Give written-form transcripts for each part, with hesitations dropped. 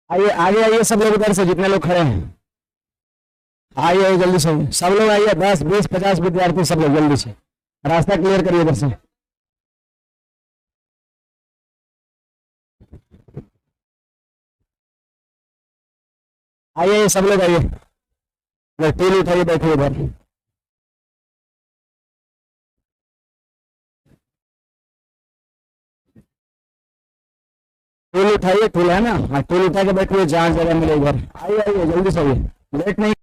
आइए आगे आइए सब लोग, इधर से जितने लोग खड़े हैं आइए आइए जल्दी से, सब लोग आइए, 10 20 50 विद्यार्थी सब लोग जल्दी से रास्ता क्लियर करिए इधर से। आइए आइए सब लोग आइए, टूल उठाइए, बैठिए इधर। टूल उठाइए, टूल है ना, हाँ टूल उठा के बैठिए जहाँ जगह मिले इधर। आइए आइए जल्दी से आइए, लेट नहीं।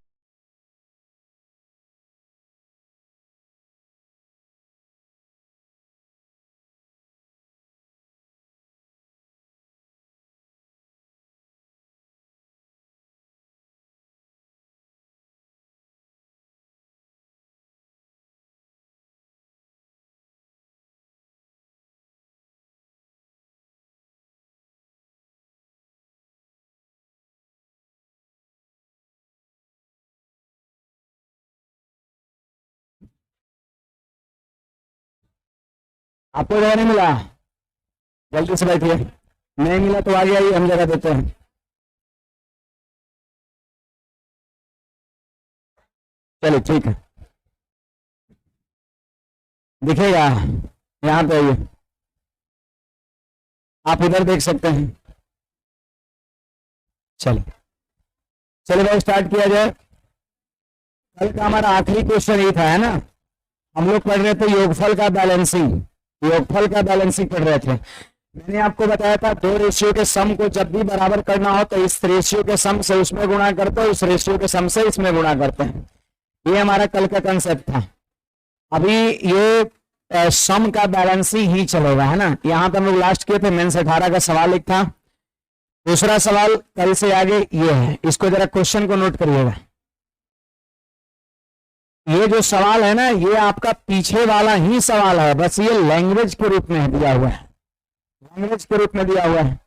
आपको जगह नहीं मिला, जल्दी से बैठिए, नहीं मिला तो आगे आइए, हम जगह देते हैं। चलिए ठीक है, दिखेगा, यहाँ पे आइए, आप इधर देख सकते हैं। चलिए चलिए भाई स्टार्ट किया जाए। कल का हमारा आखिरी क्वेश्चन ये था, है ना, हम लोग पढ़ रहे थे योगफल का बैलेंसिंग, योगफल का बैलेंसिंग पढ़ रहे थे। मैंने आपको बताया था दो रेशियो के सम को जब भी बराबर करना हो तो इस रेशियो के सम से उसमें गुणा करते हैं, उस रेशियो के सम से इसमें गुणा करते हैं। ये हमारा कल का कंसेप्ट था। अभी ये सम का बैलेंसिंग ही चलेगा, है ना। यहाँ पे हम लोग लास्ट किए थे, मेंस 18 का सवाल एक था। दूसरा सवाल कल से आगे ये है, इसको जरा क्वेश्चन को नोट करिएगा। ये जो सवाल है ना, ये आपका पीछे वाला ही सवाल है, बस ये लैंग्वेज के रूप में दिया हुआ है, लैंग्वेज के रूप में दिया हुआ है।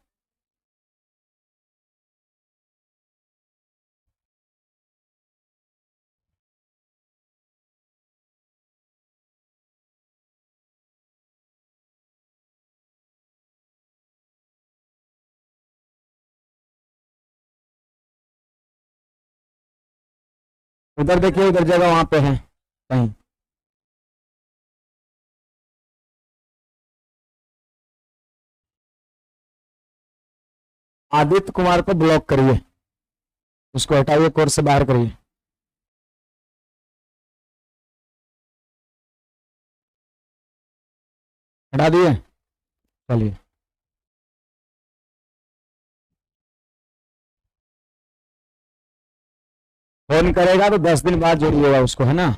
उधर देखिए, उधर जगह वहां पे है कहीं। आदित्य कुमार को ब्लॉक करिए, उसको हटाइए, कोर्स से बाहर करिए। हटा दिए, चलिए। फोन करेगा तो 10 दिन बाद जोड़िएगा उसको, है ना,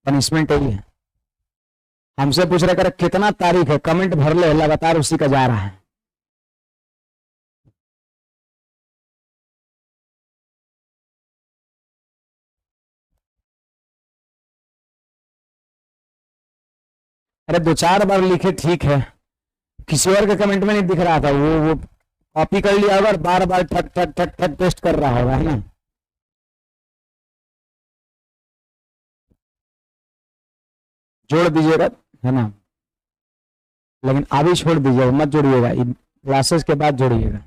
पनिशमेंट यही है। हमसे पूछ रहे कर कितना तारीख है, कमेंट भर ले, लगातार उसी का जा रहा है। अरे 2 4 बार लिखे ठीक है, किसी और के कमेंट में नहीं दिख रहा था, वो कॉपी कर लिया होगा और बार बार ठक ठक ठक ठक पेस्ट कर रहा होगा, है ना। जोड़ दीजिएगा, है ना, लेकिन अभी छोड़ दीजिएगा, मत जोड़िएगा, क्लासेस के बाद जोड़िएगा।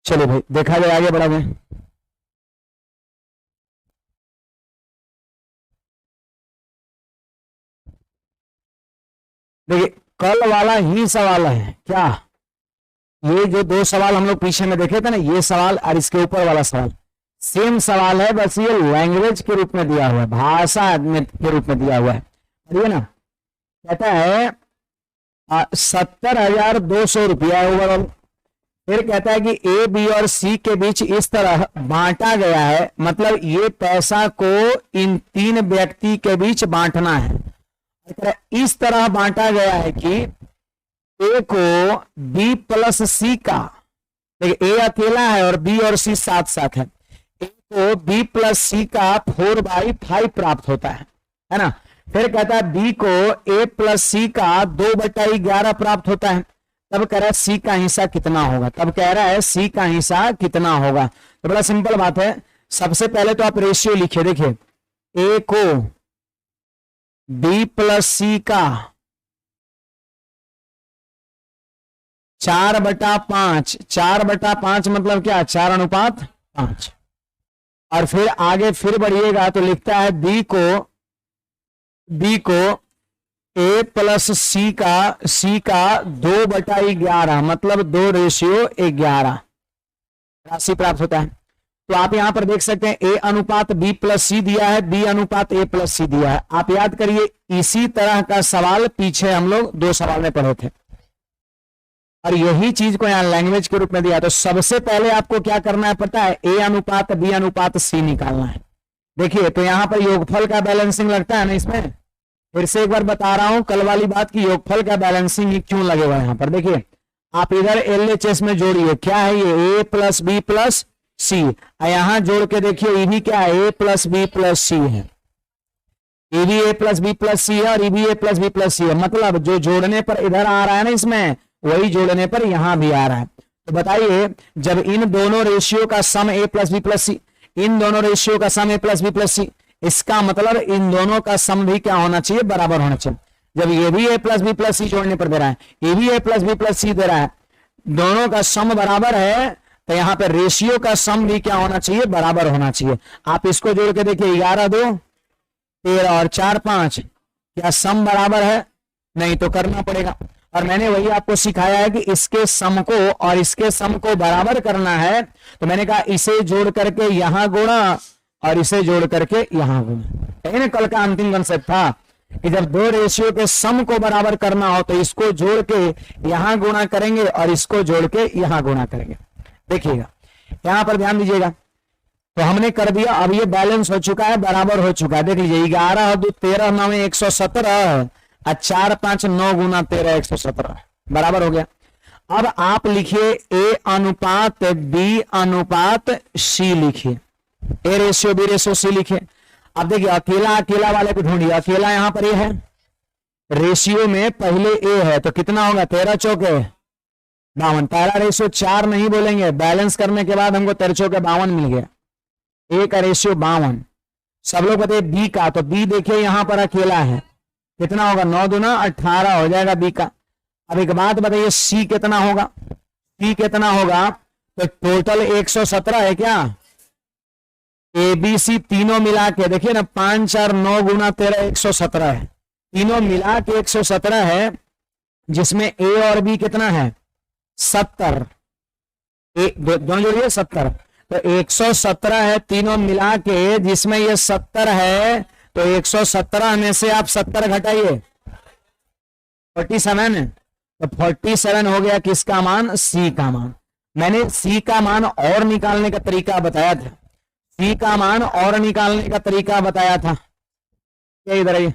चलो भाई देखा जाए, आगे बढ़ा जाए। देखिए कल वाला ही सवाल है क्या, ये जो 2 सवाल हम लोग पीछे में देखे थे ना, ये सवाल और इसके ऊपर वाला सवाल सेम सवाल है, बस ये लैंग्वेज के रूप में दिया हुआ है, भाषा के रूप में दिया हुआ है। पढ़िए ना, कहता है 70,200 रुपया ओवरऑल। फिर कहता है कि ए बी और सी के बीच इस तरह बांटा गया है, मतलब ये पैसा को इन 3 व्यक्ति के बीच बांटना है। इस तरह बांटा गया है कि ए को बी प्लस सी का, देखिए ए अकेला है और बी और सी साथ साथ है, ए को बी प्लस सी का 4/5 प्राप्त होता है ना। फिर कहता है बी को ए प्लस सी का 2/11 प्राप्त होता है। तब कह रहा है सी का हिस्सा कितना होगा, तब कह रहा है सी का हिस्सा कितना होगा। तो बड़ा सिंपल बात है, सबसे पहले तो आप रेशियो लिखिए, देखिए ए को बी प्लस सी का 4/5, 4/5 मतलब क्या, 4:5, और फिर आगे फिर बढ़िएगा तो लिखता है बी को ए प्लस सी का 2/11 मतलब 2:11 राशि प्राप्त होता है। तो आप यहां पर देख सकते हैं ए अनुपात बी प्लस सी दिया है, बी अनुपात ए प्लस सी दिया है। आप याद करिए इसी तरह का सवाल पीछे हम लोग 2 सवाल में पढ़े थे और यही चीज को यहां लैंग्वेज के रूप में दिया। तो सबसे पहले आपको क्या करना है पता है, ए अनुपात बी अनुपात सी निकालना है। देखिए तो यहां पर योगफल का बैलेंसिंग लगता है ना इसमें, फिर से एक बार बता रहा हूं कल वाली बात की, योगफल का बैलेंसिंग क्यों लगेगा यहां पर। देखिए आप इधर LHS में जोड़िए, क्या है ये ए प्लस बी प्लस सी, यहां जोड़ के देखिए ये भी क्या है, ए प्लस बी प्लस सी है, ये भी ए प्लस बी प्लस सी है और ये भी ए प्लस बी प्लस सी है। मतलब जो जोड़ने पर इधर आ रहा है ना इसमें, वही जोड़ने पर यहां भी आ रहा है। तो बताइए जब इन दोनों रेशियो का सम ए प्लस बी प्लस सी, इन दोनों रेशियो का सम ए प्लस बी प्लस सी, इसका मतलब इन दोनों का सम भी क्या होना चाहिए, बराबर होना चाहिए। जब ये भी ए प्लस बी प्लस सी जोड़ने पर दे रहा है, ये भी ए प्लस बी प्लस सी दे रहा है, दोनों का सम बराबर है, तो यहां पर रेशियो का सम भी क्या होना चाहिए, बराबर होना चाहिए। आप इसको जोड़ के देखिए 11 2 13 और 4 5, क्या सम बराबर है, नहीं तो करना पड़ेगा। और मैंने वही आपको सिखाया है कि इसके सम को और इसके सम को बराबर करना है, तो मैंने कहा इसे जोड़ करके यहां गुणा और इसे जोड़ करके यहां गुणा। ना कल का अंतिम कंसेप्ट था कि जब 2 रेशियो के सम को बराबर करना हो तो इसको जोड़ के यहां गुणा करेंगे और इसको जोड़ के यहां गुणा करेंगे। देखिएगा यहां पर ध्यान दीजिएगा, तो हमने कर दिया, अब ये बैलेंस हो चुका है, बराबर हो चुका है। देख लीजिए 11 2 13 9 117 और 4 5 9 गुना 13 117 बराबर हो गया। अब आप लिखिए ए अनुपात बी अनुपात सी लिखिए, A ratio B ratio C लिखिए। अब देखिए अकेला अकेला वाले को ढूंढिए, अकेला यहां पर ए है, रेशियो में पहले ए है तो कितना होगा, 13 चौके 52, पहला रेशियो 4 नहीं बोलेंगे, बैलेंस करने के बाद हमको 13 चौके 52 मिल गया, ए का रेशियो 52। सब लोग बताइए बी का, तो बी देखिए यहां पर अकेला है, कितना होगा 9 दूना 18 हो जाएगा बी का। अब एक बात बताइए सी कितना होगा, सी कितना होगा, तो टोटल 117 है क्या, ए बी सी तीनों मिला के देखिए ना 5 4 9 गुना 13 117 है, तीनों मिला के 117 है, जिसमें ए और बी कितना है 70, दोनों जोड़िए 70, तो 117 है तीनों मिला के, जिसमें ये 70 है, तो 117 में से आप 70 घटाइए 47 है, तो 47 हो गया किसका मान, सी का मान। मैंने सी का मान और निकालने का तरीका बताया था, सी का मान और निकालने का तरीका बताया था, क्या इधर आइए,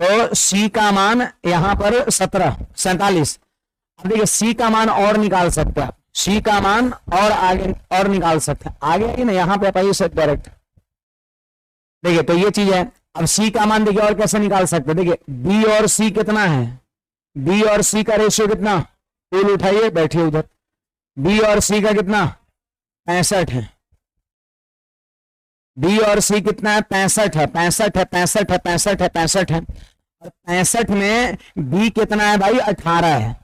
तो सी का मान यहां पर 47। अब देखिए सी का मान और निकाल सकते हैं, सी का मान और आगे और निकाल सकते हैं, आगे ना यहां पे आप आइए डायरेक्ट देखिए, तो ये चीज है। अब सी का मान देखिए और कैसे निकाल सकते हैं, देखिए बी और सी कितना है, बी और सी का रेशियो कितना, टूल उठाइए बैठिए उधर, बी और सी का कितना 65 है, बी और सी कितना है 65 है, 65 है 65 है 65 है 65 है, और 65 में बी कितना है भाई 18 है।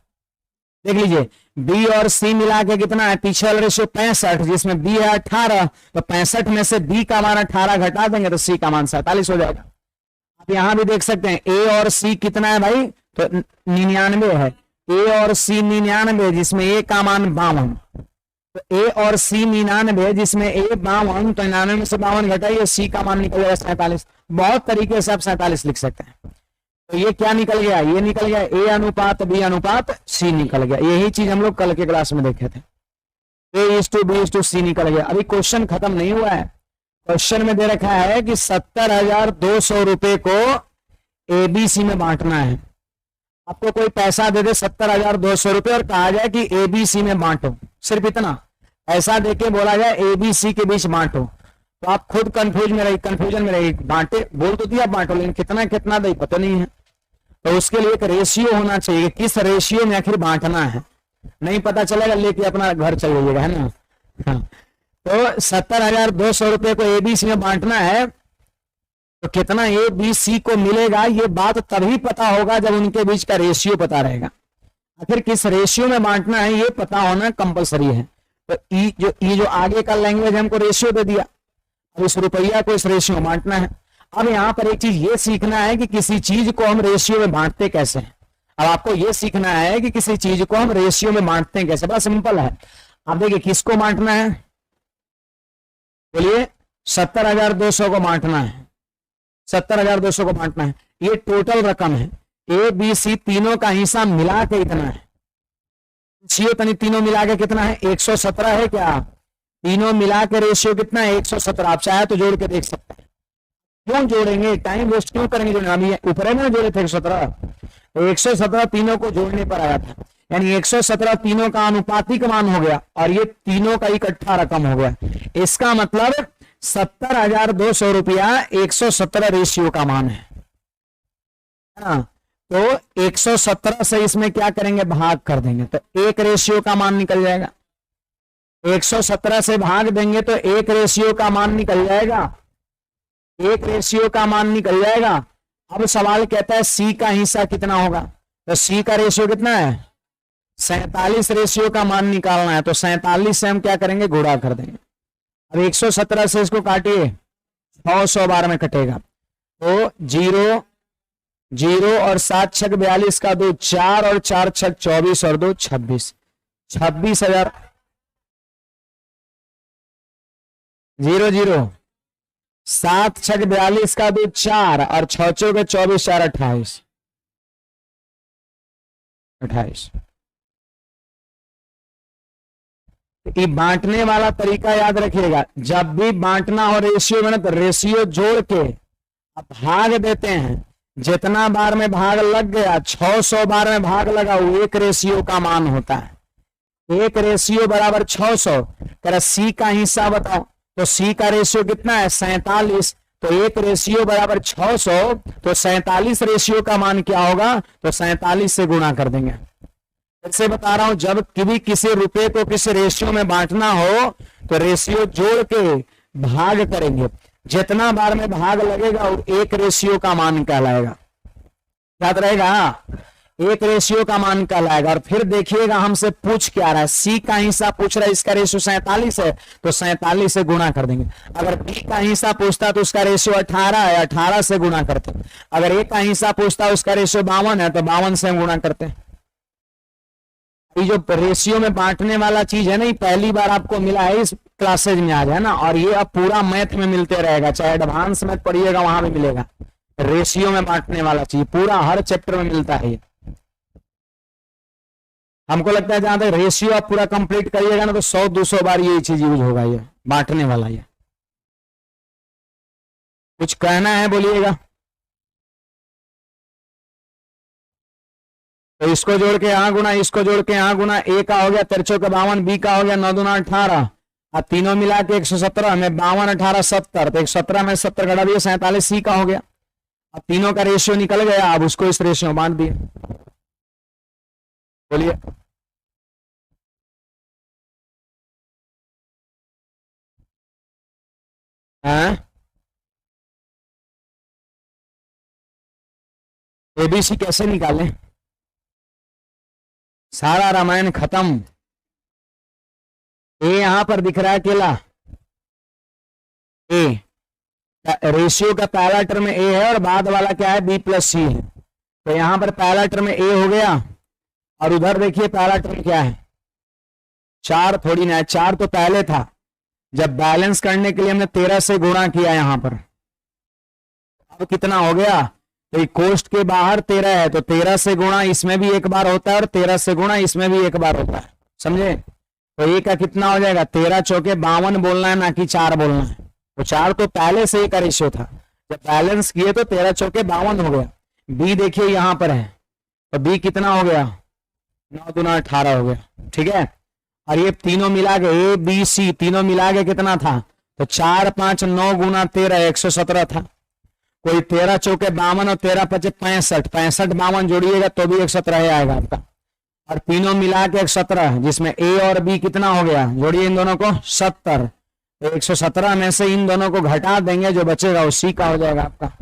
देख लीजिए बी और सी मिला के कितना है, पीछे वाला रेशियो 65 जिसमें बी है 18, तो 65 में से बी का मान 18 घटा देंगे तो सी का मान 47 हो जाएगा। आप यहां भी देख सकते हैं ए और सी कितना है भाई, तो 99 है, ए और सी 99 जिसमें ए का मान 52, तो ए और सी 99 जिसमें ए 52, तो 99 में से 52 घटाइए, सी का मान निकल जाएगा 47। बहुत तरीके से आप 47 लिख सकते हैं। तो ये क्या निकल गया, ये निकल गया ए अनुपात बी अनुपात सी निकल गया। यही चीज हम लोग कल के क्लास में देखे थे, A:B:C निकल गया। अभी क्वेश्चन खत्म नहीं हुआ है, क्वेश्चन में दे रखा है कि 70,200 रुपए को ABC में बांटना है। आपको कोई पैसा दे दे 70,200 रुपए और कहा जाए कि ABC में बांटो, सिर्फ इतना ऐसा देके बोला जाए ABC के बीच बांटो, तो आप खुद कंफ्यूजन में रही, बांटे बोल तो दिया बांटो, लेकिन कितना कितना दे पता नहीं है। तो उसके लिए एक रेशियो होना चाहिए, किस रेशियो में आखिर बांटना है, नहीं पता चलेगा लेके अपना घर चल जाइएगा, है ना। हाँ। तो 70,200 रुपए को एबीसी में बांटना है, तो कितना ए बी सी को मिलेगा, ये बात तभी पता होगा जब उनके बीच का रेशियो पता रहेगा। आखिर किस रेशियो में बांटना है ये पता होना कंपलसरी है। तो ई जो आगे का लैंग्वेज हमको रेशियो दे दिया, अब इस रुपया को इस रेशियो में बांटना है। अब यहाँ पर एक चीज ये सीखना है कि किसी चीज को हम रेशियो में बांटते कैसे हैं। अब आपको ये सीखना है कि किसी चीज को हम रेशियो में बांटते हैं कैसे, बड़ा सिंपल है। आप देखिए किसको बांटना है, बोलिए 70,200 को बांटना है, 70,200 को बांटना है। ये टोटल रकम है, ए बी सी तीनों का हिस्सा मिला के इतना है। तनी तीनों मिला के कितना है, 117 है क्या, तीनों मिला के रेशियो कितना है 117। आप चाहे तो जोड़ के देख सकते हैं। क्यों जोड़ेंगे, टाइम वेस्ट क्यों करेंगे, जोड़ना अभी ऊपर है ना जोड़े थे 117, तो 117 तीनों को जोड़ने पर आया था, यानी 117 तीनों का अनुपातिक मान हो गया और ये तीनों का इकट्ठा रकम हो गया। इसका मतलब 70,200 रुपया 117 रेशियो का मान है ना। तो 117 से इसमें क्या करेंगे, भाग कर देंगे, तो एक रेशियो का मान निकल जाएगा। 117 से भाग देंगे तो एक रेशियो का मान निकल जाएगा, एक रेशियो का मान निकल जाएगा। अब सवाल कहता है सी का हिस्सा कितना होगा, तो सी का रेशियो कितना है 47 रेशियो का मान निकालना है। तो 47 से हम क्या करेंगे, गुणा कर देंगे। अब 117 से इसको काटिए, 600 बार में कटेगा, तो 0 0 और 7 छक 42 का 2 4 और 4 छक 24 और 2 26, 26,000 0 0 7 छक 42 का 2 4 और 6 चौके 24 4 28 28। ये बांटने वाला तरीका याद रखिएगा, जब भी बांटना हो रेशियो में ना तो रेशियो जोड़ के अब भाग देते हैं। जितना बार में भाग लग गया, 600 बार में भाग लगा, वो एक रेशियो का मान होता है। एक रेशियो बराबर 600। कह सी का हिस्सा बताओ, तो सी का रेशियो कितना है 47, तो एक रेशियो बराबर 600, तो 47 रेशियो का मान क्या होगा, तो 47 से गुणा कर देंगे। से बता रहा हूं, जब कभी किसी रुपए को किसी रेशियो में बांटना हो तो रेशियो जोड़ के भाग करेंगे। जितना बार में भाग लगेगा वो एक रेशियो का मान कहलाएगा, याद रहेगा, एक रेशियो का मान कहलाएगा। और फिर देखिएगा हमसे पूछ क्या रहा है, सी का हिस्सा पूछ रहा है, इसका रेशियो 47 है, तो 47 से गुणा कर देंगे। अगर बी का हिस्सा पूछता तो उसका रेशियो 18 है, 18 से गुणा करते। अगर ए का हिस्सा पूछता उसका रेशियो 52 है, तो 52 से हम गुणा करते हैं। ये जो रेशियो में बांटने वाला चीज है ना, ये पहली बार आपको मिला है इस क्लासेज में आज, है ना। और ये अब पूरा मैथ में मिलते रहेगा, चाहे एडवांस मैथ पढ़िएगा वहां भी मिलेगा। रेशियो में बांटने वाला चीज पूरा हर चैप्टर में मिलता है ये। हमको लगता है जहां तक रेशियो आप पूरा कंप्लीट करिएगा ना तो 100-200 बार ये चीज यूज होगा, ये बांटने वाला। ये कुछ कहना है बोलिएगा। तो इसको जोड़ के यहाँ गुना, इसको जोड़ के यहाँ गुना, ए का हो गया 53 का 52, बी का हो गया 9 दूना 18, अब तीनों मिला के 117 में 52 18 70, तो 117 में 70 घटा दिए 47 सी का हो गया। अब तीनों का रेशियो निकल गया, अब उसको इस रेशियो में बांट दिए। बोलिए एबीसी कैसे निकालें, सारा रामायण खत्म। ए यहां पर दिख रहा है अकेला, ए रेशियो का पहला टर्म ए है और बाद वाला क्या है बी प्लस सी है। तो यहां पर पहला टर्म ए हो गया और उधर देखिए पहला टर्म क्या है 4, थोड़ी ना 4 तो पहले था। जब बैलेंस करने के लिए हमने 13 से गुणा किया यहां पर, अब कितना हो गया, तो कोष्ट के बाहर 13 है, तो 13 से गुणा इसमें भी एक बार होता है और 13 से गुणा इसमें भी एक बार होता है, समझे। तो ए का कितना हो जाएगा 13 चौके 52 बोलना है, ना कि 4 बोलना है। तो 4 तो पहले से एक का रेशियो था, जब बैलेंस किए तो 13 चौके 52 हो गया। बी देखिए यहां पर है, तो बी कितना हो गया 9 दूना 18 हो गया, ठीक है। और ये तीनों मिला के ए बी सी तीनों मिला के कितना था, तो 4 5 9 गुना 13 117 था। कोई 13 चौके 52 और 13 पचे 65, 65 52 जोड़िएगा तो भी 117 आएगा आपका, और तीनों मिला के 117, जिसमें ए और बी कितना हो गया, जोड़िए इन दोनों को 70, तो 117 में से इन दोनों को घटा देंगे, जो बचेगा वो सी का हो जाएगा आपका।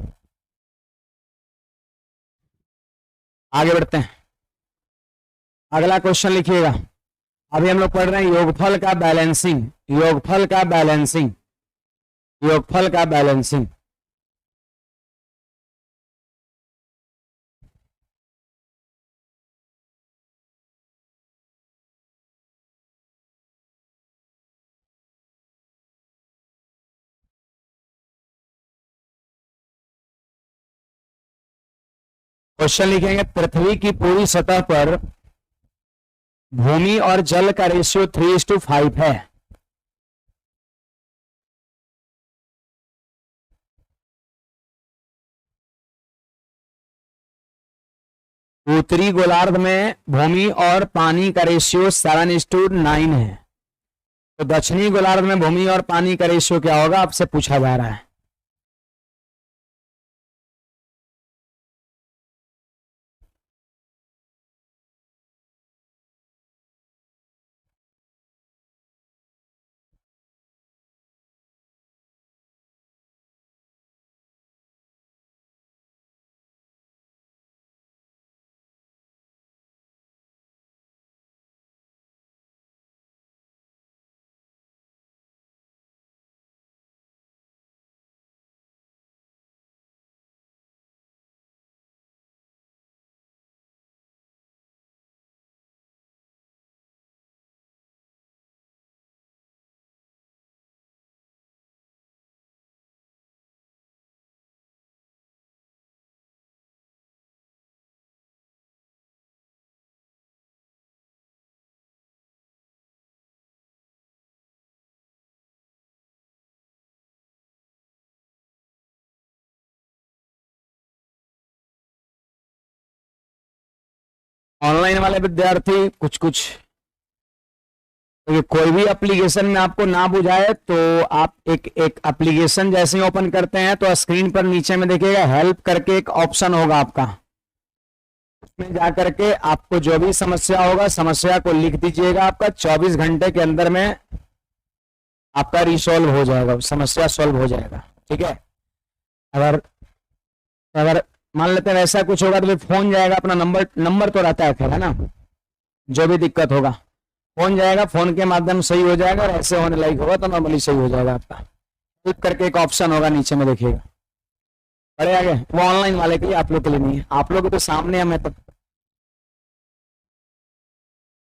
आगे बढ़ते हैं, अगला क्वेश्चन लिखिएगा। अभी हम लोग पढ़ रहे हैं योगफल का बैलेंसिंग, योगफल का बैलेंसिंग, योगफल का बैलेंसिंग। क्वेश्चन लिखेंगे, पृथ्वी की पूरी सतह पर भूमि और जल का रेशियो 3:5 है। उत्तरी गोलार्ध में भूमि और पानी का रेशियो 7:9 है। तो दक्षिणी गोलार्ध में भूमि और पानी का रेशियो क्या होगा, आपसे पूछा जा रहा है। ऑनलाइन वाले विद्यार्थी कुछ कुछ, तो कोई भी एप्लीकेशन में आपको ना बुझाए तो आप एक एप्लीकेशन जैसे ही ओपन करते हैं तो स्क्रीन पर नीचे में देखिएगा हेल्प करके एक ऑप्शन होगा आपका, उसमें जा करके आपको जो भी समस्या होगा समस्या को लिख दीजिएगा, आपका 24 घंटे के अंदर में आपका रिसॉल्व हो जाएगा, समस्या सॉल्व हो जाएगा। ठीक है, अगर अगर मान लेते हैं ऐसा कुछ होगा तो फिर फोन जाएगा, अपना नंबर तो रहता है फिर, है ना, जो भी दिक्कत होगा फोन जाएगा, फोन के माध्यम सही हो जाएगा, और ऐसे होने लायक होगा तो नॉर्मली सही हो जाएगा आपका। क्लिक करके एक ऑप्शन होगा नीचे में देखिएगा, बढ़े आगे, वो ऑनलाइन वाले के लिए, आप लोग के लिए नहीं है, आप लोग तो सामने हमें तो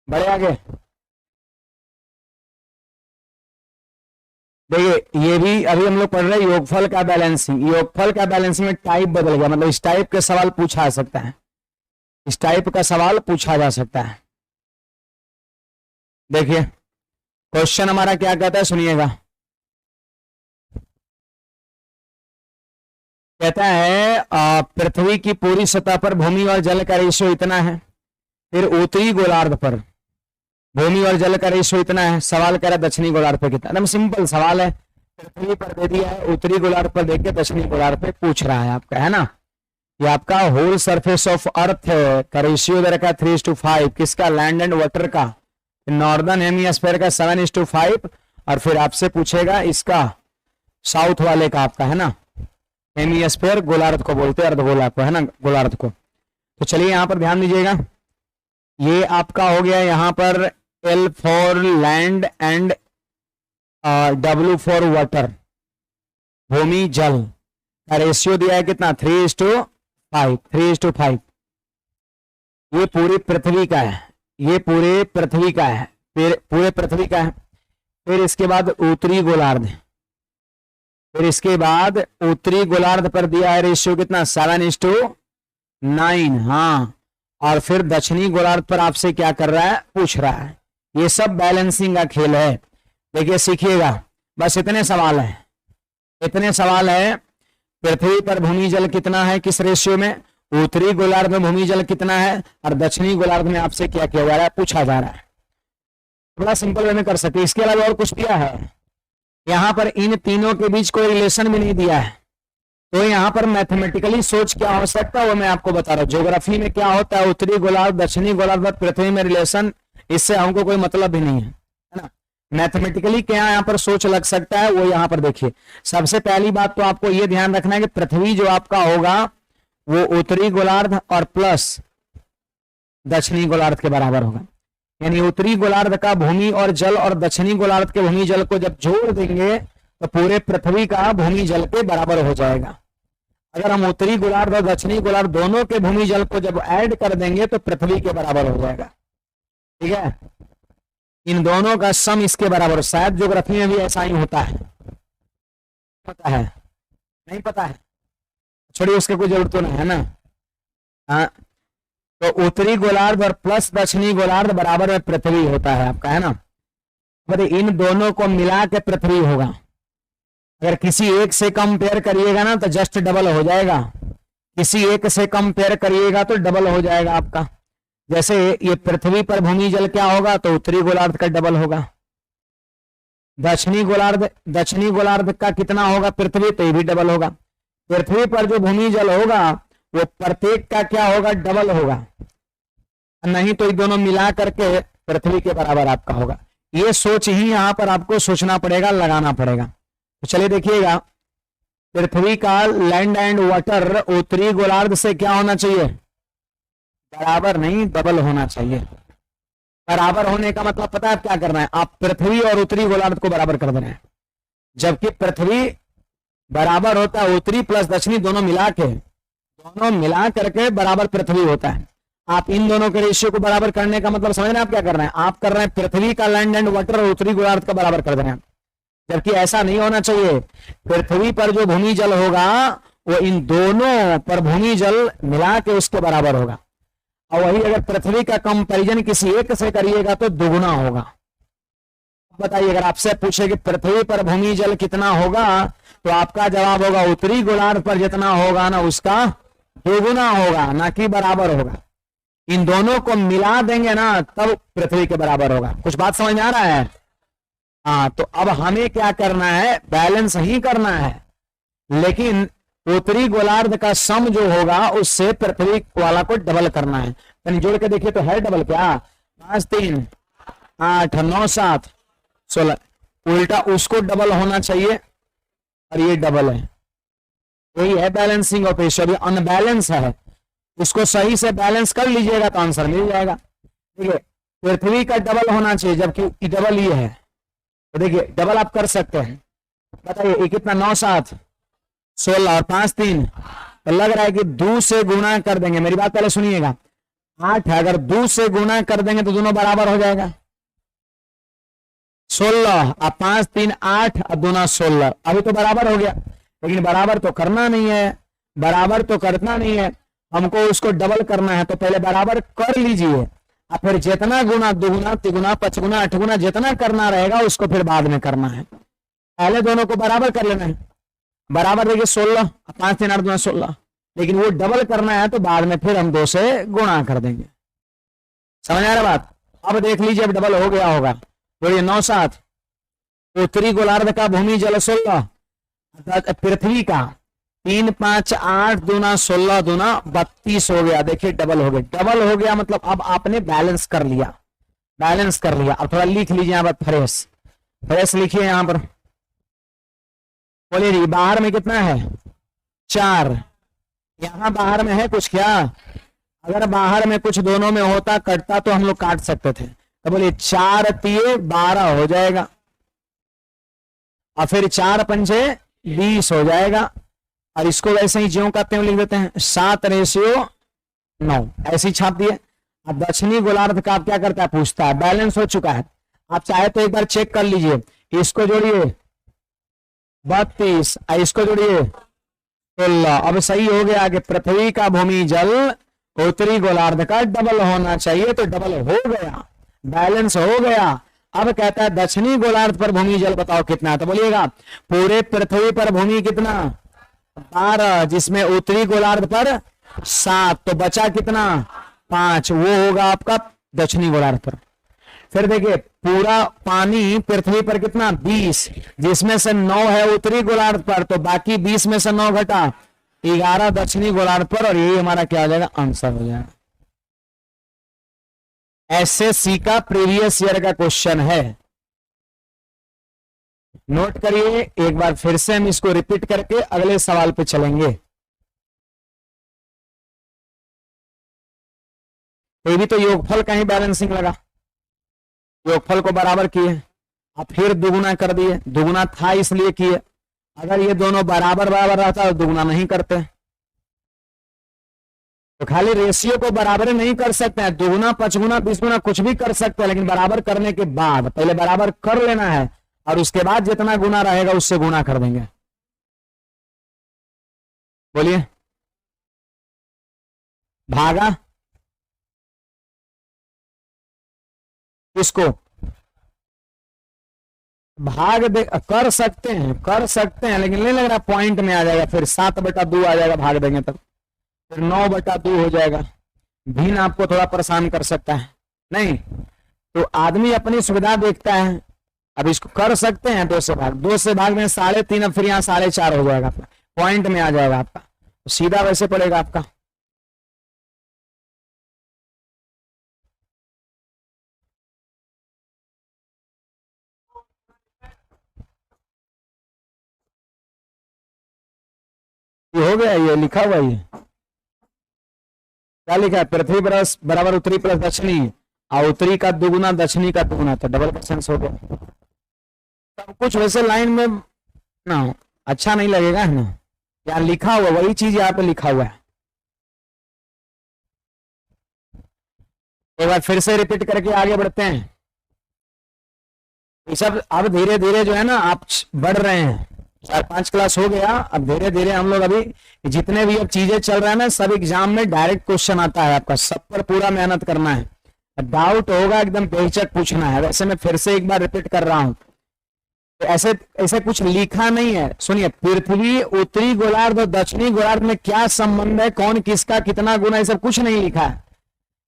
बढ़े आगे। देखिए ये भी अभी हम लोग पढ़ रहे हैं योगफल का बैलेंसिंग, योगफल का बैलेंसिंग में टाइप बदल गया, मतलब इस टाइप के सवाल पूछा जा सकता है, इस टाइप का सवाल पूछा जा सकता है। देखिए क्वेश्चन हमारा क्या कहता है, सुनिएगा, कहता है पृथ्वी की पूरी सतह पर भूमि और जल का रेशियो इतना है, फिर उत्तरी गोलार्ध पर भूमि और जल का रेशियो इतना है, सवाल कह रहा है दक्षिणी गोलार्ध पे कितना, एकदम सिंपल सवाल है, पृथ्वी पर दे दिया है, उत्तरी गोलार्ध पर देख के दक्षिणी गोलार्ध पे पूछ रहा है आपका, है ना। ये आपका होल सरफेस ऑफ अर्थ का रेशियो दे रखा है 3:5, किसका, लैंड एंड वाटर का, नॉर्दर्न हेमिस्फीयर का 7:5, और फिर आपसे पूछेगा इसका साउथ वाले का आपका, है ना, हेमिस्फीयर गोलार्ध को बोलते हैं, अर्धगोला को, है ना, गोलार्ध को। तो चलिए यहां पर ध्यान दीजिएगा, ये आपका हो गया यहाँ पर L for land and W for water, भूमि जल का रेशियो दिया है कितना, 3:5, ये पूरी पृथ्वी का है, ये पूरे पृथ्वी का है, पूरे पृथ्वी का है। फिर इसके बाद उत्तरी गोलार्ध, फिर इसके बाद उत्तरी गोलार्ध पर दिया है रेशियो कितना, 7:9, हाँ, और फिर दक्षिणी गोलार्ध पर आपसे क्या कर रहा है, पूछ रहा है। ये सब बैलेंसिंग का खेल है। देखिए सीखिएगा, बस इतने सवाल है, इतने सवाल है, पृथ्वी पर भूमि जल कितना है, किस रेशियो में, उत्तरी गोलार्ध में भूमि जल कितना है, और दक्षिणी गोलार्ध में आपसे क्या किया जा रहा है, पूछा जा रहा है। बड़ा सिंपल वे में कर सकते। इसके अलावा और कुछ दिया है यहाँ पर, इन तीनों के बीच कोई रिलेशन भी नहीं दिया है, तो यहाँ पर मैथमेटिकली सोच क्या हो सकता है वो मैं आपको बता रहा हूँ। ज्योग्राफी में क्या होता है, उत्तरी गोलार्ध दक्षिणी गोलार्ध पृथ्वी में रिलेशन, इससे हमको कोई मतलब ही नहीं है ना। मैथमेटिकली क्या यहाँ पर सोच लग सकता है वो यहाँ पर देखिए। सबसे पहली बात तो आपको ये ध्यान रखना है कि पृथ्वी जो आपका होगा वो उत्तरी गोलार्ध और प्लस दक्षिणी गोलार्ध के बराबर होगा। यानी उत्तरी गोलार्ध का भूमि और जल और दक्षिणी गोलार्ध के भूमि जल को जब जोड़ देंगे तो पूरे पृथ्वी का भूमि जल के बराबर हो जाएगा। अगर हम उत्तरी गोलार्ध और दक्षिणी गोलार्ध दोनों के भूमि जल को जब ऐड कर देंगे तो पृथ्वी के बराबर हो जाएगा। ठीक है, इन दोनों का सम इसके बराबर। शायद ज्योग्राफी में भी ऐसा ही होता है, पता है नहीं पता है, छोड़िए उसके कोई जरूरत तो नहीं है ना। हाँ, तो उत्तरी गोलार्ध और प्लस दक्षिणी गोलार्ध बराबर में पृथ्वी होता है आपका, है ना। इन दोनों को मिला के पृथ्वी होगा। अगर किसी एक से कंपेयर करिएगा ना तो जस्ट डबल हो जाएगा, किसी एक से कंपेयर करिएगा तो डबल हो जाएगा आपका। जैसे ये पृथ्वी पर भूमि जल क्या होगा तो उत्तरी गोलार्ध का डबल होगा। दक्षिणी गोलार्ध का कितना होगा पृथ्वी, तो ये भी डबल होगा। पृथ्वी पर जो भूमि जल होगा वो प्रत्येक का क्या होगा, डबल होगा। नहीं तो ये दोनों मिला करके पृथ्वी के बराबर आपका होगा। ये सोच ही यहां पर आपको सोचना पड़ेगा, लगाना पड़ेगा। तो चलिए देखिएगा, पृथ्वी का लैंड एंड वाटर उत्तरी गोलार्ध से क्या होना चाहिए, बराबर नहीं डबल होना चाहिए। बराबर होने का मतलब पता है क्या करना है, आप पृथ्वी और उत्तरी गोलार्ध को बराबर कर देना है। जबकि पृथ्वी बराबर होता है उत्तरी प्लस दक्षिणी दोनों मिला करके बराबर पृथ्वी होता है। आप इन दोनों के रेशियो को बराबर करने का मतलब समझ रहे हैं आप क्या कर रहे हैं, आप कर रहे हैं पृथ्वी का लैंड एंड वाटर और उत्तरी गोलार्ध का बराबर कर रहे हैं। जबकि ऐसा नहीं होना चाहिए। पृथ्वी पर जो भूमि जल होगा वो इन दोनों पर भूमि जल मिला के उसके बराबर होगा। और वही अगर पृथ्वी का कंपैरिजन किसी एक से करिएगा तो दुगुना होगा। बताइए, अगर आपसे पूछे कि पृथ्वी पर भूमि जल कितना होगा तो आपका जवाब होगा उत्तरी गोलार्ध पर जितना होगा ना उसका दुगुना होगा, ना कि बराबर होगा। इन दोनों को मिला देंगे ना तब पृथ्वी के बराबर होगा। कुछ बात समझ में आ रहा है? हाँ, तो अब हमें क्या करना है, बैलेंस ही करना है। लेकिन उत्तरी गोलार्ध का सम जो होगा उससे पृथ्वी वाला को डबल करना है। यानी जोड़ के देखिए तो है डबल क्या, 5 3 8 9 7 16, उल्टा उसको डबल होना चाहिए और ये डबल है। यही है बैलेंसिंग ऑफ रेशियो। अभी अनबैलेंस है, इसको सही से बैलेंस कर लीजिएगा तो आंसर मिल जाएगा। ठीक है, पृथ्वी का डबल होना चाहिए जबकि डबल ये है। तो देखिए डबल आप कर सकते हैं। बताइए ये कितना, 9 7 16 और 5 3, तो लग रहा है कि 2 से गुणा कर देंगे। मेरी बात पहले सुनिएगा, 8 है, अगर 2 से गुणा कर देंगे तो दोनों बराबर हो जाएगा। 16 और 5 3 8 और 2 16, अभी तो बराबर हो गया। लेकिन बराबर तो करना नहीं है, हमको उसको डबल करना है। तो पहले बराबर कर लीजिए और फिर जितना गुना, दुगुना तिगुना पचगुना अठगुना जितना करना रहेगा उसको फिर बाद में करना है। पहले दोनों को बराबर कर लेना है। बराबर देखिए 16, 5 3 8 2 16, लेकिन वो डबल करना है तो बाद में फिर हम 2 से गुणा कर देंगे। समझ आ रहा बात? अब देख लीजिए, अब डबल हो गया होगा। बोलिए 9 7, उत्तरी गोलार्ध का भूमि जल 16, पृथ्वी का 3 5 8 2 16 2 32 हो गया। देखिए डबल हो गया, मतलब अब आपने बैलेंस कर लिया। अब थोड़ा लिख लीजिए यहाँ पर, फ्रेश लिखिए यहाँ पर। बोलिए जी, बाहर में कितना है 4, यहाँ बाहर में है कुछ क्या? अगर बाहर में कुछ दोनों में होता कटता तो हम लोग काट सकते थे। तो बोलिए 4 3 12 हो जाएगा और फिर 4 5 20 हो जाएगा। और इसको वैसे ही ज्यों कहते हैं लिख देते हैं 7:9, ऐसे ही छाप दिए। अब दक्षिणी गोलार्ध का आप क्या करता है, पूछता है, बैलेंस हो चुका है। आप चाहे तो एक बार चेक कर लीजिए, इसको जोड़िए 32, इसको जोड़िए 16, अब सही हो गया कि पृथ्वी का भूमि जल उत्तरी गोलार्ध का डबल होना चाहिए। तो डबल हो गया, बैलेंस हो गया। अब कहता है दक्षिणी गोलार्ध पर भूमि जल बताओ कितना, तो बोलिएगा पूरे पृथ्वी पर भूमि कितना 12, जिसमें उत्तरी गोलार्ध पर 7, तो बचा कितना 5, वो होगा आपका दक्षिणी गोलार्ध पर। फिर देखिए पूरा पानी पृथ्वी पर कितना 20, जिसमें से 9 है उत्तरी गोलार्ध पर, तो बाकी 20 में से 9 घटा 11 दक्षिणी गोलार्ध पर, और यही हमारा क्या हो जाएगा, आंसर हो जाएगा। एसएससी का प्रीवियस ईयर का क्वेश्चन है, नोट करिए। एक बार फिर से हम इसको रिपीट करके अगले सवाल पे चलेंगे। ये भी तो योगफल का ही बैलेंसिंग लगा, योगफल को बराबर किए, अब फिर दुगुना कर दिए, दुगुना था इसलिए किए। अगर ये दोनों बराबर बराबर रहता तो दुगुना नहीं करते। तो खाली रेशियो को बराबर नहीं कर सकते हैं, दुगुना, पचगुना, बीसगुना कुछ भी कर सकते हैं, लेकिन बराबर करने के बाद पहले बराबर कर लेना है और उसके बाद जितना गुना रहेगा उससे गुना कर देंगे। बोलिए, भागा किसको, भाग दे, कर सकते हैं, कर सकते हैं, लेकिन नहीं लग रहा पॉइंट में आ जाएगा, फिर 7/2 आ जाएगा, भाग देंगे तब फिर 9/2 हो जाएगा। भिन्न आपको थोड़ा परेशान कर सकता है, नहीं तो आदमी अपनी सुविधा देखता है। अब इसको कर सकते हैं 2 से भाग, 2 से भाग में 3.5, अब फिर यहाँ 4.5 हो जाएगा, आपका पॉइंट में आ जाएगा आपका, तो सीधा वैसे पड़ेगा आपका। ये हो गया, ये लिखा हुआ, ये क्या लिखा है, पृथ्वी बराबर उत्तरी प्लस दक्षिणी, और उत्तरी का दुगुना दक्षिणी का दुगुना, तो डबल क्वेश्चन हो गया। सब कुछ वैसे लाइन में ना अच्छा नहीं लगेगा, है ना, यहाँ लिखा हुआ वही चीज यहाँ पे लिखा हुआ है। एक बार फिर से रिपीट करके आगे बढ़ते हैं। ये सब अब धीरे धीरे जो है ना आप बढ़ रहे हैं, 4-5 क्लास हो गया, अब धीरे धीरे हम लोग अभी जितने भी अब चीजें चल रहा है ना, सब एग्जाम में डायरेक्ट क्वेश्चन आता है आपका, सब पर पूरा मेहनत करना है, डाउट होगा एकदम बेहिचक पूछना है। वैसे मैं फिर से एक बार रिपीट कर रहा हूं, तो ऐसे ऐसे कुछ लिखा नहीं है। सुनिए, पृथ्वी उत्तरी गोलार्ध और दक्षिणी गोलार्ध में क्या संबंध है, कौन किसका कितना गुना, ये सब कुछ नहीं लिखा है,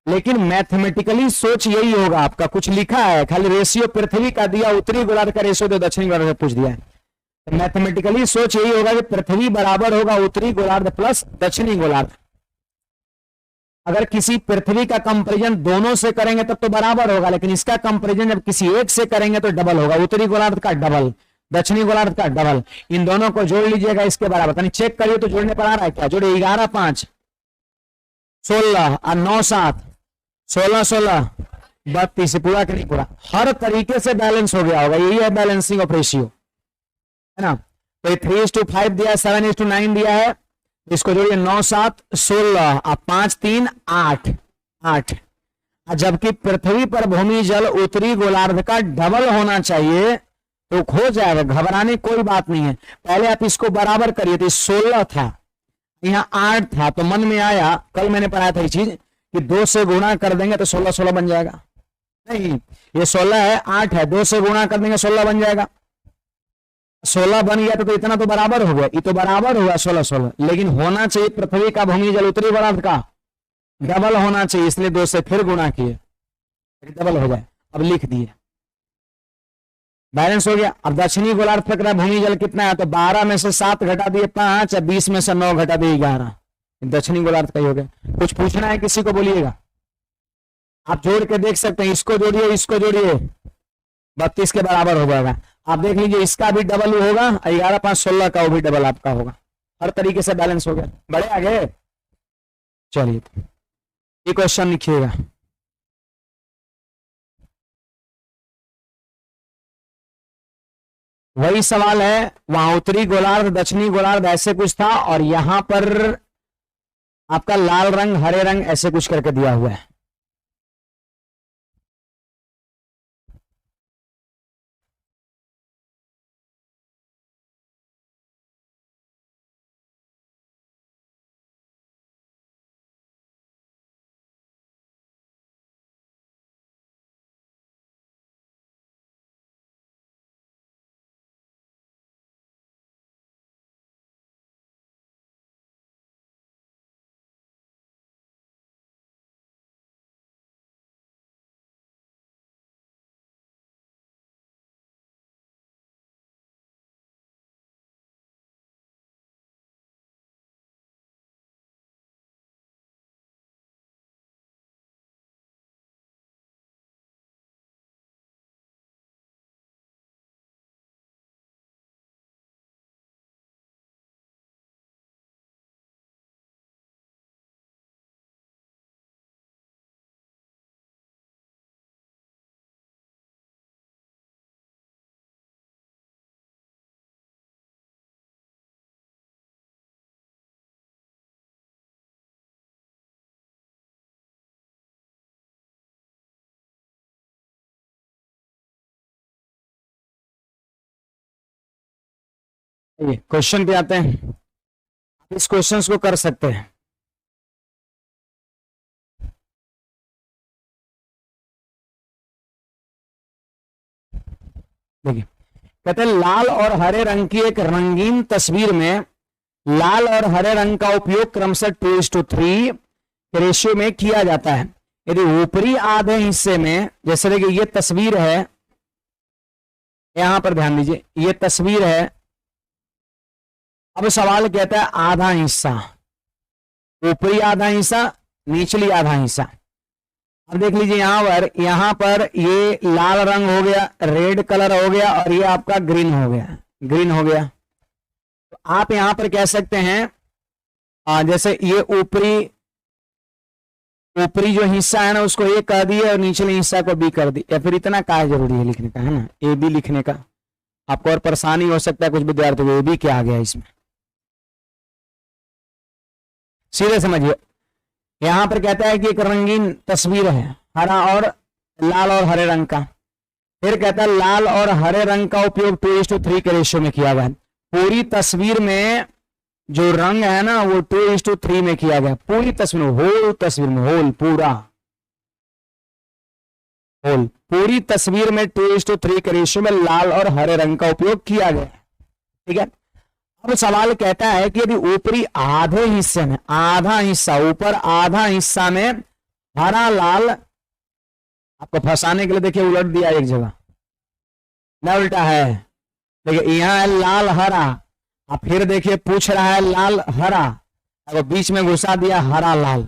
लेकिन मैथमेटिकली सोच यही होगा आपका, कुछ लिखा है खाली रेशियो पृथ्वी का दिया, उत्तरी गोलार्ध का रेशियो तो दक्षिणी गोलार्ध का पूछ दिया है। तो मैथमेटिकली सोच यही होगा कि पृथ्वी बराबर होगा उत्तरी गोलार्ध प्लस दक्षिणी गोलार्ध। अगर किसी पृथ्वी का कंपैरिजन दोनों से करेंगे तब तो बराबर होगा, लेकिन इसका कंपैरिजन जब किसी एक से करेंगे तो डबल होगा, उत्तरी गोलार्ध का डबल, दक्षिणी गोलार्ध का डबल। इन दोनों को जोड़ लीजिएगा इसके बराबर, यानी चेक करिए तो जोड़ने पर आ रहा है क्या, जोड़िए 11 5 16 और 9 7 16 16 32, पूरा कि नहीं पूरा, हर तरीके से बैलेंस हो गया होगा, यही है बैलेंसिंग ऑफ रेशियो, है ना। तो 3:5 दिया है, 7:9 दिया है, इसको जोड़िए 9 7 16 और 5 3 8 8, जबकि पृथ्वी पर भूमि जल उत्तरी गोलार्ध का डबल होना चाहिए, तो हो जाएगा, घबराने कोई बात नहीं है। पहले आप इसको बराबर करिए, तो 16 था, यहाँ 8 था, तो मन में आया, कल मैंने पढ़ाया था ये चीज कि 2 से गुणा कर देंगे तो 16 16 बन जाएगा, नहीं ये 16 है, 8 है, 2 से गुणा कर देंगे 16 बन जाएगा, 16 बन गया तो इतना तो बराबर हो गया, ये तो बराबर होगा 16 16, लेकिन होना चाहिए पृथ्वी का भूमि जल उत्तरी गोलार्ध का डबल होना चाहिए, इसलिए 2 से फिर गुणा किए, डबल हो जाए। अब लिख दिए, बैलेंस हो गया। अब दक्षिणी गोलार्ध तक का भूमि जल कितना है, तो 12 में से 7 घटा दिए 5, 20 में से 9 घटा दिए 11, दक्षिणी गोलार्ध का ही हो गया। कुछ पूछना है किसी को, बोलिएगा, आप जोड़ के देख सकते हैं, इसको जोड़िए इसको जोड़िए, 32 के बराबर हो जाएगा। आप देख लीजिए इसका भी डबल होगा, 11 5 16 का वो भी डबल आपका होगा, हर तरीके से बैलेंस हो गया। बड़े आगे चलिए, ये क्वेश्चन लिखिएगा, वही सवाल है, वहां उत्तरी गोलार्ध दक्षिणी गोलार्ध ऐसे कुछ था, और यहां पर आपका लाल रंग हरे रंग ऐसे कुछ करके दिया हुआ है। क्वेश्चन पे आते हैं। आप इस क्वेश्चन को कर सकते हैं। देखिए, कहते हैं लाल और हरे रंग की एक रंगीन तस्वीर में लाल और हरे रंग का उपयोग क्रमशः 2:3 के रेशियो में किया जाता है। यदि ऊपरी आधे हिस्से में, जैसे देखिए ये तस्वीर है, यहां पर ध्यान दीजिए, ये तस्वीर है। अब सवाल कहता है आधा हिस्सा, ऊपरी आधा हिस्सा, निचली आधा हिस्सा। अब देख लीजिए यहां पर ये लाल रंग हो गया, रेड कलर हो गया, और ये आपका ग्रीन हो गया, ग्रीन हो गया। तो आप यहां पर कह सकते हैं जैसे ये ऊपरी जो हिस्सा है ना उसको ए कह दिए और निचले हिस्सा को बी कर दी, या फिर इतना क्या जरूरी है लिखने का, है ना, ए बी लिखने का। आपको और परेशानी हो सकता है कुछ विद्यार्थियों को, ए बी क्या आ गया इसमें, सीधे समझिए। यहां पर कहता है कि एक रंगीन तस्वीर है, हरा और लाल और हरे रंग का। फिर कहता है लाल और हरे रंग का उपयोग 2:3 के रेशियो में किया गया। पूरी तस्वीर में जो रंग है ना वो 2:3 में किया गया, पूरी तस्वीर में, होल तस्वीर में, होल पूरा, होल पूरी तस्वीर में 2:3 के रेशियो में लाल और हरे रंग का उपयोग किया गया। ठीक है। अब सवाल कहता है कि यदि ऊपरी आधे हिस्से में, आधा हिस्सा, ऊपर आधा हिस्सा में हरा लाल, आपको फंसाने के लिए देखिए उलट दिया एक जगह, न उल्टा है, देखिए यहां है लाल हरा, अब फिर देखिए पूछ रहा है लाल हरा, अब बीच में घुसा दिया हरा लाल।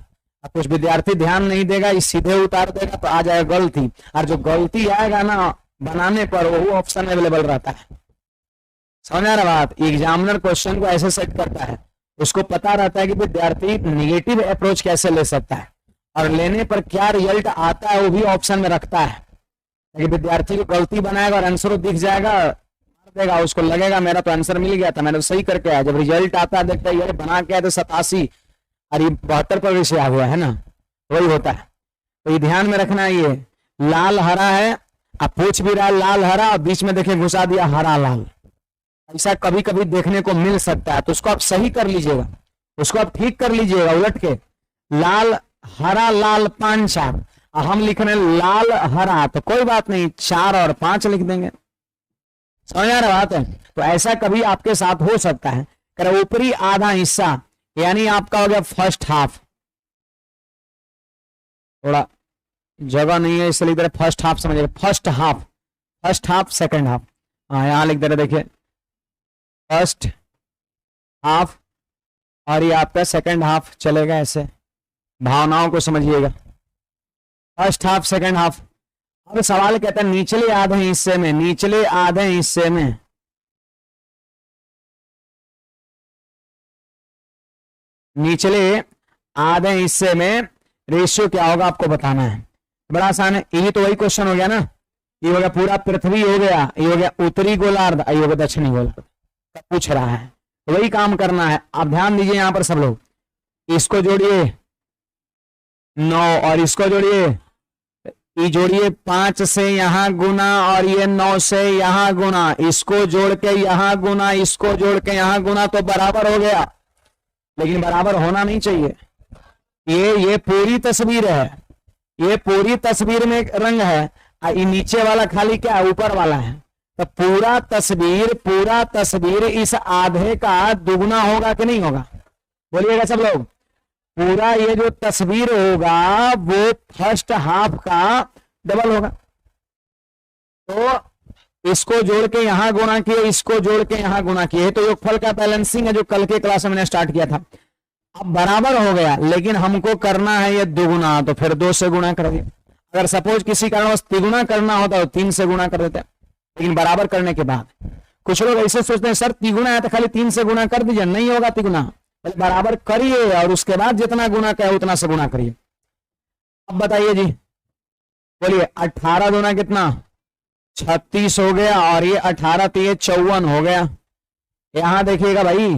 अब कुछ विद्यार्थी ध्यान नहीं देगा, इस सीधे उतार देगा तो आ जाएगा गलती, और जो गलती आएगा ना बनाने पर वो ऑप्शन अवेलेबल रहता है। समझ आ रहा बात? एग्जामिनर क्वेश्चन को ऐसे सेट करता है, उसको पता रहता है कि विद्यार्थी निगेटिव अप्रोच कैसे ले सकता है और लेने पर क्या रिजल्ट आता है वो भी ऑप्शन में रखता है। लेकिन विद्यार्थी को गलती बनाएगा और आंसर दिख जाएगा, देगा, उसको लगेगा मेरा तो आंसर मिल गया था, मैंने तो सही करके आया। जब रिजल्ट आता है देखता है यार बना के आया तो 87 और ये 72 से आ गया है ना, वही होता है। तो ये ध्यान में रखना है, ये लाल हरा है, अब पूछ भी रहा है लाल हरा और बीच में देखे घुसा दिया हरा लाल, ऐसा कभी कभी देखने को मिल सकता है। तो उसको आप सही कर लीजिएगा, उसको आप ठीक कर लीजिएगा उलट के, लाल हरा लाल 5 4, हम लिख रहे हैं लाल हरा, तो कोई बात नहीं 4 और 5 लिख देंगे। समझ आ रहा बात है? तो ऐसा कभी आपके साथ हो सकता है। कर ऊपरी आधा हिस्सा यानी आपका हो गया फर्स्ट हाफ, थोड़ा जगह नहीं है इसलिए इधर फर्स्ट हाफ समझिएगा, फर्स्ट हाफ सेकंड हाफ, हाँ यहां लिख दे रहे, देखिए फर्स्ट हाफ और ये आपका सेकंड हाफ चलेगा, ऐसे भावनाओं को समझिएगा, फर्स्ट हाफ सेकंड हाफ। अब सवाल कहता है निचले आधे हिस्से में, निचले आधे हिस्से में निचले आधे हिस्से में रेशियो क्या होगा आपको बताना है। बड़ा आसान है, यही तो वही क्वेश्चन हो गया ना, ये हो गया पूरा पृथ्वी हो गया, ये हो गया उत्तरी गोलार्ध, ये हो गया दक्षिणी गोलार्ध, पूछ रहा है तो वही काम करना है। आप ध्यान दीजिए यहां पर सब लोग, इसको जोड़िए 9 और इसको जोड़िए, ये जोड़िए 5 से यहां गुना और ये 9 से यहां गुना, इसको जोड़ के यहां गुना, इसको जोड़ के यहां गुना, तो बराबर हो गया। लेकिन बराबर होना नहीं चाहिए, ये पूरी तस्वीर है, ये पूरी तस्वीर में एक रंग है, ये नीचे वाला खाली क्या है, ऊपर वाला है। तो पूरा तस्वीर इस आधे का दुगना होगा कि नहीं होगा, बोलिएगा सब लोग। पूरा ये जो तस्वीर होगा वो फर्स्ट हाफ का डबल होगा। तो इसको जोड़ के यहां गुणा किए, इसको जोड़ के यहां गुणा किए, तो योगफल का बैलेंसिंग है जो कल के क्लास में मैंने स्टार्ट किया था। अब बराबर हो गया, लेकिन हमको करना है ये दुगुना, तो फिर 2 से गुणा कर दिया। अगर सपोज किसी कारण तिगुना करना होता तो 3 से गुणा कर देते, लेकिन बराबर करने के बाद कुछ लोग ऐसे सोचते हैं सर तिगुना है तो खाली 3 से गुणा कर दीजिए, नहीं होगा तिगुना, पहले बराबर करिए और उसके बाद जितना गुना कहे उतना से गुणा करिए। अब बताइए जी, बोलिए 18 दूना कितना, 36 हो गया, और ये 18 तो ये 54 हो गया। यहां देखिएगा भाई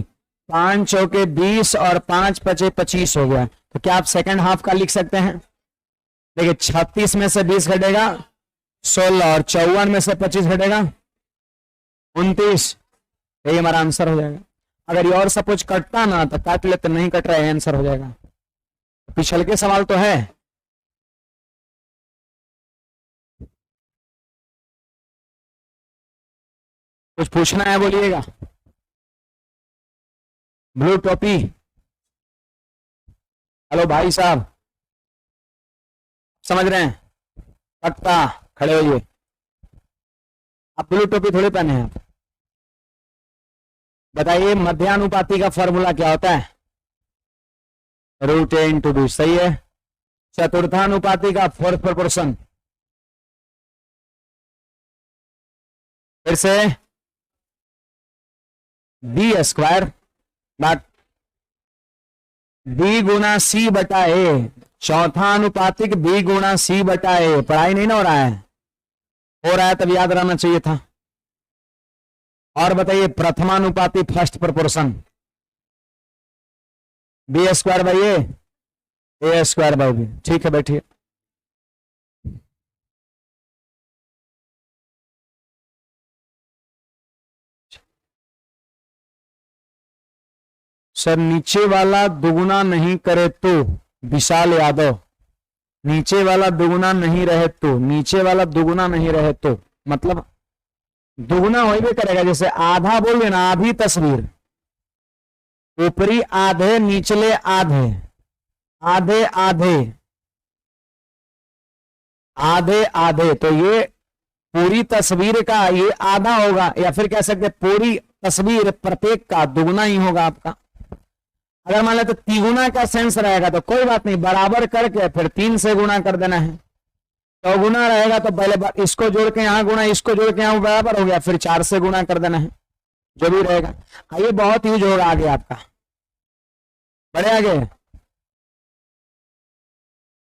5 चौके 20 और 5 पचे 25 हो गया। तो क्या आप सेकंड हाफ का लिख सकते हैं? देखिए 36 में से 20 घटेगा 16 और 54 में से 25 घटेगा 29, यही हमारा आंसर हो जाएगा। अगर ये और सपोज कटता ना तो काट लेते, नहीं कट रहा है, आंसर हो जाएगा। पिछल के सवाल तो है। कुछ पूछना है बोलिएगा। ब्लू टोपी, हेलो भाई साहब, समझ रहे हैं? पक्का खड़े होइए। आप ब्लू टोपी थोड़ी पहने हैं आप। बताइए मध्यानुपाती का फॉर्मूला क्या होता है? √a × b, सही है। चतुर्थानुपाती का फोर्थ प्रोपोर्शन, फिर से b² but b Guna c बटा a, चौथा अनुपातिक b गुना c बटा a। पढ़ाई नहीं ना हो रहा है? हो रहा है तब याद रहना चाहिए था। और बताइए प्रथमानुपाती first proportion, b² a, a² b। ठीक है बैठिए। सर नीचे वाला दुगुना नहीं करे तो, विशाल यादव, नीचे वाला दुगुना नहीं रहे तो, नीचे वाला दुगुना नहीं रहे तो मतलब दुगुना हो भी करेगा। जैसे आधा बोल ना, आधी तस्वीर, ऊपरी आधे निचले आधे, आधे आधे, आधे आधे, तो ये पूरी तस्वीर का ये आधा होगा, या फिर कह सकते पूरी तस्वीर प्रत्येक का दुगुना ही होगा आपका। अगर मान ले तो तिगुना का सेंस रहेगा तो कोई बात नहीं, बराबर करके फिर 3 से गुना कर देना है। चौगुना रहेगा तो पहले बार इसको जोड़ के यहां गुना, इसको जोड़ के यहां बराबर हो गया, फिर 4 से गुना कर देना है, जो भी रहेगा। ये बहुत यूज होगा आगे आपका, बढ़े आगे।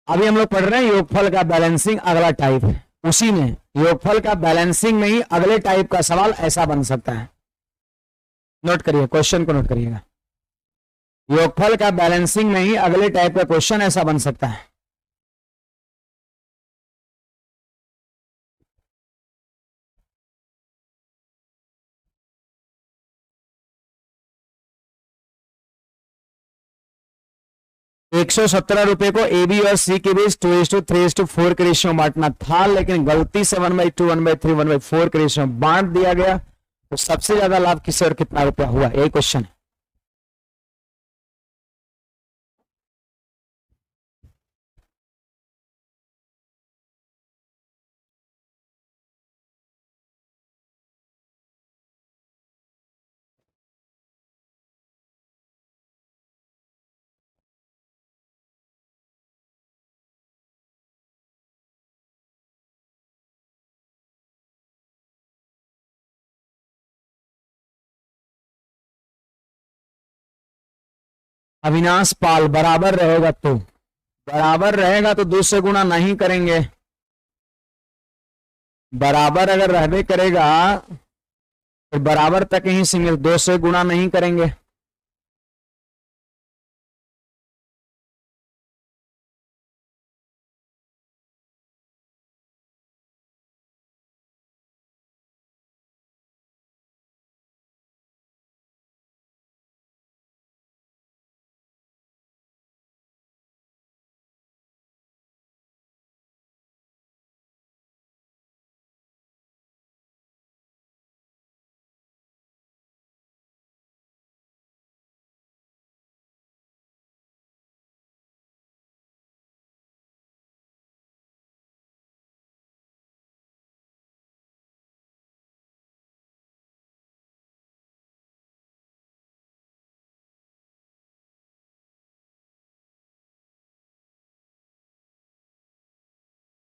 अभी हम लोग पढ़ रहे हैं योगफल का बैलेंसिंग, अगला टाइप है। उसी में योगफल का बैलेंसिंग में ही अगले टाइप का सवाल ऐसा बन सकता है। नोट करिए, क्वेश्चन को नोट करिएगा। योगफल का बैलेंसिंग में ही अगले टाइप का क्वेश्चन ऐसा बन सकता है। ₹117 को ए बी और सी के बीच 2:3:4 के रेशियो बांटना था, लेकिन गलती से 1/2, 1/3, 1/4 के रेशियो बांट दिया गया, तो सबसे ज्यादा लाभ किससे और कितना रुपया हुआ? यही क्वेश्चन है। अविनाश पाल, बराबर रहेगा तो, बराबर रहेगा तो 2 से गुना नहीं करेंगे। बराबर अगर रहबे करेगा तो बराबर तक ही सिंगल, 2 से गुना नहीं करेंगे।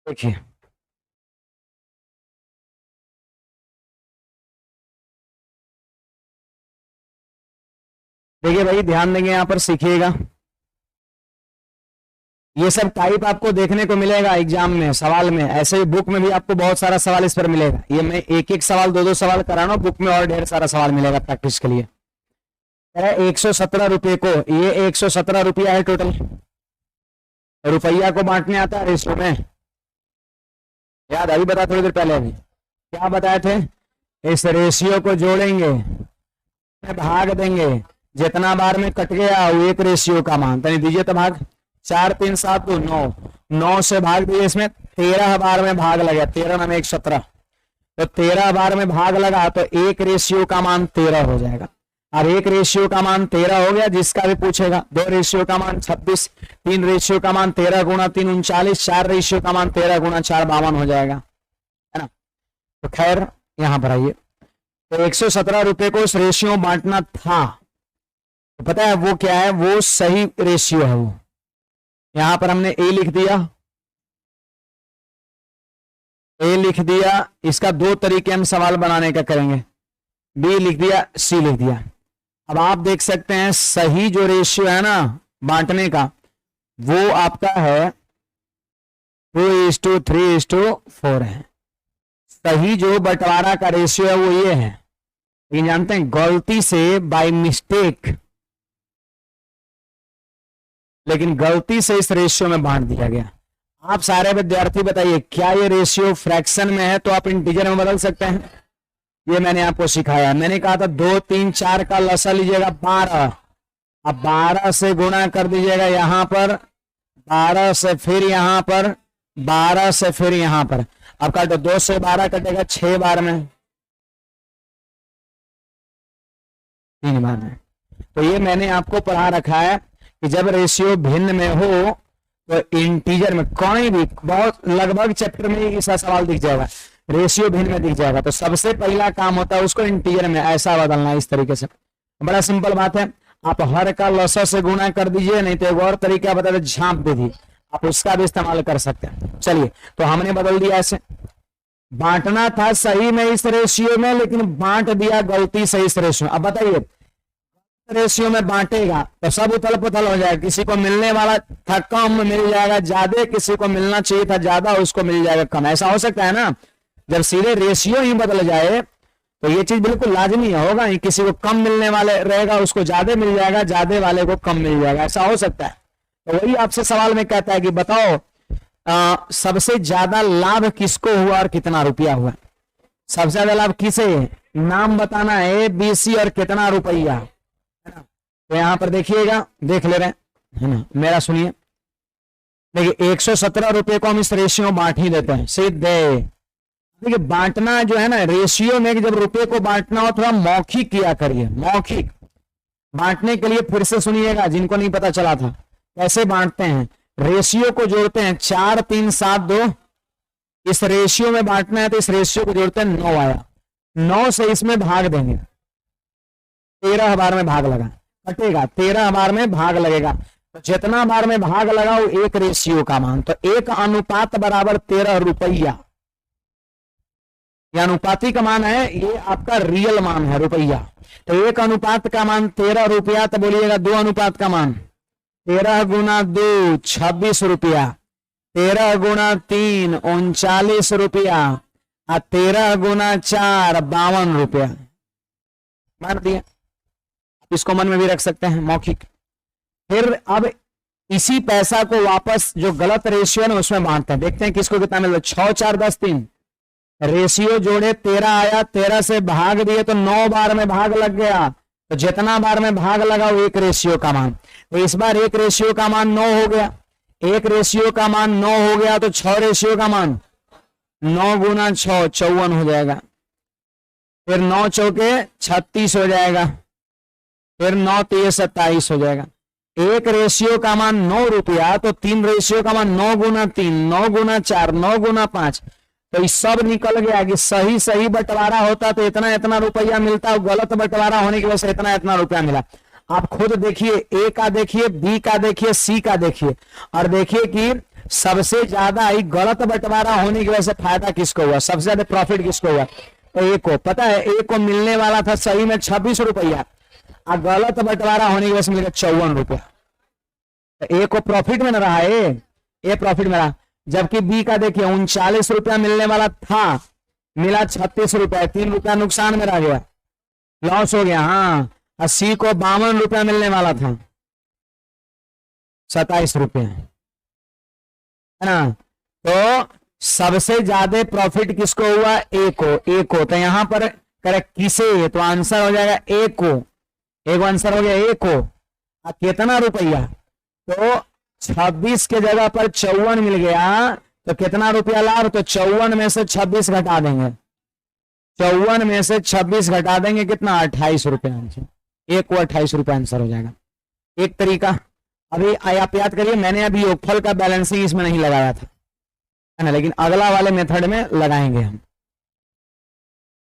देखिए देखिए भाई, ध्यान देंगे यहां पर, सीखिएगा। ये सब टाइप आपको देखने को मिलेगा एग्जाम में, सवाल में। ऐसे ही बुक में भी आपको बहुत सारा सवाल इस पर मिलेगा। ये मैं एक एक सवाल, 2-2 सवाल करा रहा हूं, बुक में और ढेर सारा सवाल मिलेगा प्रैक्टिस के लिए। 117 को, ये 117 रुपया है टोटल। रुपया को बांटने आता है रेशियो में, याद अभी बता, थोड़ी देर पहले अभी क्या बताए थे? इस रेशियो को जोड़ेंगे में भाग देंगे, जितना बार में कट गया वो एक रेशियो का मान, तो दीजिए तो भाग 4 3 7 2 9, 9 से भाग दिए, इसमें 13 बार में भाग लगा, 13 9 1 17, तो 13 बार में भाग लगा तो एक रेशियो का मान 13 हो जाएगा। अब एक रेशियो का मान 13 हो गया, जिसका भी पूछेगा। 2 रेशियो का मान 26, 3 रेशियो का मान 13 गुणा 3 39, 4 रेशियो का मान 13 गुणा 4 52 हो जाएगा, है ना। तो खैर यहां पर आइए, तो 117 रुपए को उस रेशियो में बांटना था, तो पता है वो क्या है, वो सही रेशियो है। वो यहां पर हमने ए लिख दिया, ए लिख दिया, इसका 2 तरीके हम सवाल बनाने का करेंगे, बी लिख दिया, सी लिख दिया। अब आप देख सकते हैं सही जो रेशियो है ना बांटने का, वो आपका है 2:3:4 है। सही जो बंटवारा का रेशियो है वो ये है, लेकिन जानते हैं गलती से बाय मिस्टेक, लेकिन गलती से इस रेशियो में बांट दिया गया। आप सारे विद्यार्थी बताइए, क्या ये रेशियो फ्रैक्शन में है तो आप इंटीजर में बदल सकते हैं? ये मैंने आपको सिखाया। मैंने कहा था 2 3 4 का लसा लीजिएगा 12, अब 12 से गुणा कर दीजिएगा यहां पर, 12 से फिर यहां पर, 12 से फिर यहां पर। अब काटो, 2 से 12 कटेगा 6 बार में, 3 बार में। तो ये मैंने आपको पढ़ा रखा है कि जब रेशियो भिन्न में हो तो इंटीजर में, कोई भी बहुत लगभग चैप्टर में ऐसा सवाल दिख जाएगा, रेशियो भिन्न में दिख जाएगा, तो सबसे पहला काम होता है उसको इंटीजर में ऐसा बदलना, इस तरीके से। बड़ा सिंपल बात है, आप हर का लसा से गुणा कर दीजिए, नहीं तो एक और तरीका बता दे, झांप दीजिए, आप उसका भी इस्तेमाल कर सकते हैं। चलिए, तो हमने बदल दिया ऐसे, बांटना था सही में इस रेशियो में, लेकिन बांट दिया गलती से इस रेशियो। अब बताइए, रेशियो में बांटेगा तो सब उथल पुथल हो जाएगा, किसी को मिलने वाला था कम मिल जाएगा ज्यादा, किसी को मिलना चाहिए था ज्यादा उसको मिल जाएगा कम, ऐसा हो सकता है ना। जब सीधे रेशियो ही बदल जाए तो ये चीज बिल्कुल लाजमी होगा, किसी को कम मिलने वाले रहेगा उसको ज्यादा मिल जाएगा, ज्यादा वाले को कम मिल जाएगा, ऐसा हो सकता है। तो वही आपसे सवाल में कहता है कि बताओ सबसे ज्यादा लाभ किसको हुआ और कितना रुपया हुआ? सबसे ज्यादा लाभ किसे, नाम बताना है, ABC और कितना रुपया, तो यहां पर देखिएगा, देख ले रहे हैं, है ना, मेरा सुनिए। देखिए 117 रुपए को हम इस रेशियो में बांट ही देते हैं सीधे। देखिए बांटना जो है ना रेशियो में, जब रुपए को बांटना हो थोड़ा मौखिक किया करिए, मौखिक बांटने के लिए फिर से सुनिएगा, जिनको नहीं पता चला था कैसे बांटते हैं। रेशियो को जोड़ते हैं 4 3 7 2, इस रेशियो में बांटना है तो इस रेशियो को जोड़ते हैं 9 आया, 9 से इसमें भाग देंगे, 13 बार में भाग लगा, कटेगा 13 बार में भाग लगेगा, तो जितना बार में भाग लगा वो एक रेशियो का मान, तो 1 अनुपात बराबर 13 रुपया, ये अनुपाती का मान है, ये आपका रियल मान है रुपया। तो 1 अनुपात का मान 13 रुपया, तो बोलिएगा 2 अनुपात का मान 13 गुना 2 26 रुपया, 13 गुना 3 39 रुपया, और 13 गुना 4 52 रुपया। मान दिया, इसको मन में भी रख सकते हैं मौखिक। फिर अब इसी पैसा को वापस जो गलत रेशियो है उसमें बांटते हैं, देखते हैं किसको कितना मिल रहा है। 6 4 10 3, रेशियो जोड़े 13 आया, 13 से भाग दिए तो 9 बार में भाग लग गया, तो जितना बार में भाग लगा वो एक रेशियो का मान, तो इस बार एक रेशियो का मान 9 हो गया, एक रेशियो का मान 9 हो गया, तो 6 रेशियो का मान 9 गुना 6 54 हो जाएगा, फिर 9 चौके 36 हो जाएगा, फिर 9 3 27 हो जाएगा। एक रेशियो का मान 9 रुपया, तो 3 रेशियो का मान 9 गुना 3 9 गुना 4 9 गुना 5, तो इस सब निकल गया कि सही सही बंटवारा होता तो इतना इतना रुपया मिलता, गलत बंटवारा होने की वजह से इतना इतना रुपया मिला। आप खुद देखिए, ए का देखिए, बी का देखिए, सी का देखिए, और देखिए कि सबसे ज्यादा गलत बंटवारा होने की वजह से फायदा किसको हुआ, सबसे ज्यादा प्रॉफिट किसको हुआ? तो ए को। पता है ए को मिलने वाला था सही में 26 रुपया, और गलत बंटवारा होने की वजह से मिलेगा 54 रुपया, तो ए को प्रॉफिट में न रहा, ए प्रॉफिट में रहा। जबकि बी का देखिए 39 रुपया मिलने वाला था, मिला 36 रुपया, 3 रुपया नुकसान में रह गया, लॉस हो गया। हाँ, और सी को 52 रुपया मिलने वाला था, 27 रुपया, है ना। तो सबसे ज्यादा प्रॉफिट किसको हुआ? ए को। तो यहां पर करेक्ट किसे, तो आंसर हो जाएगा ए को। एक आंसर हो गया ए को। कितना रुपया, तो 26 के जगह पर 54 मिल गया, तो कितना रुपया लाभ, तो 54 में से 26 घटा देंगे, 54 में से 26 घटा देंगे, कितना 28 रुपया आंसर, एक को 28 रुपया आंसर हो जाएगा। एक तरीका। अभी आप याद करिए, मैंने अभी योगफल का बैलेंसिंग इसमें नहीं लगाया था, है ना, लेकिन अगला वाले मेथड में लगाएंगे हम।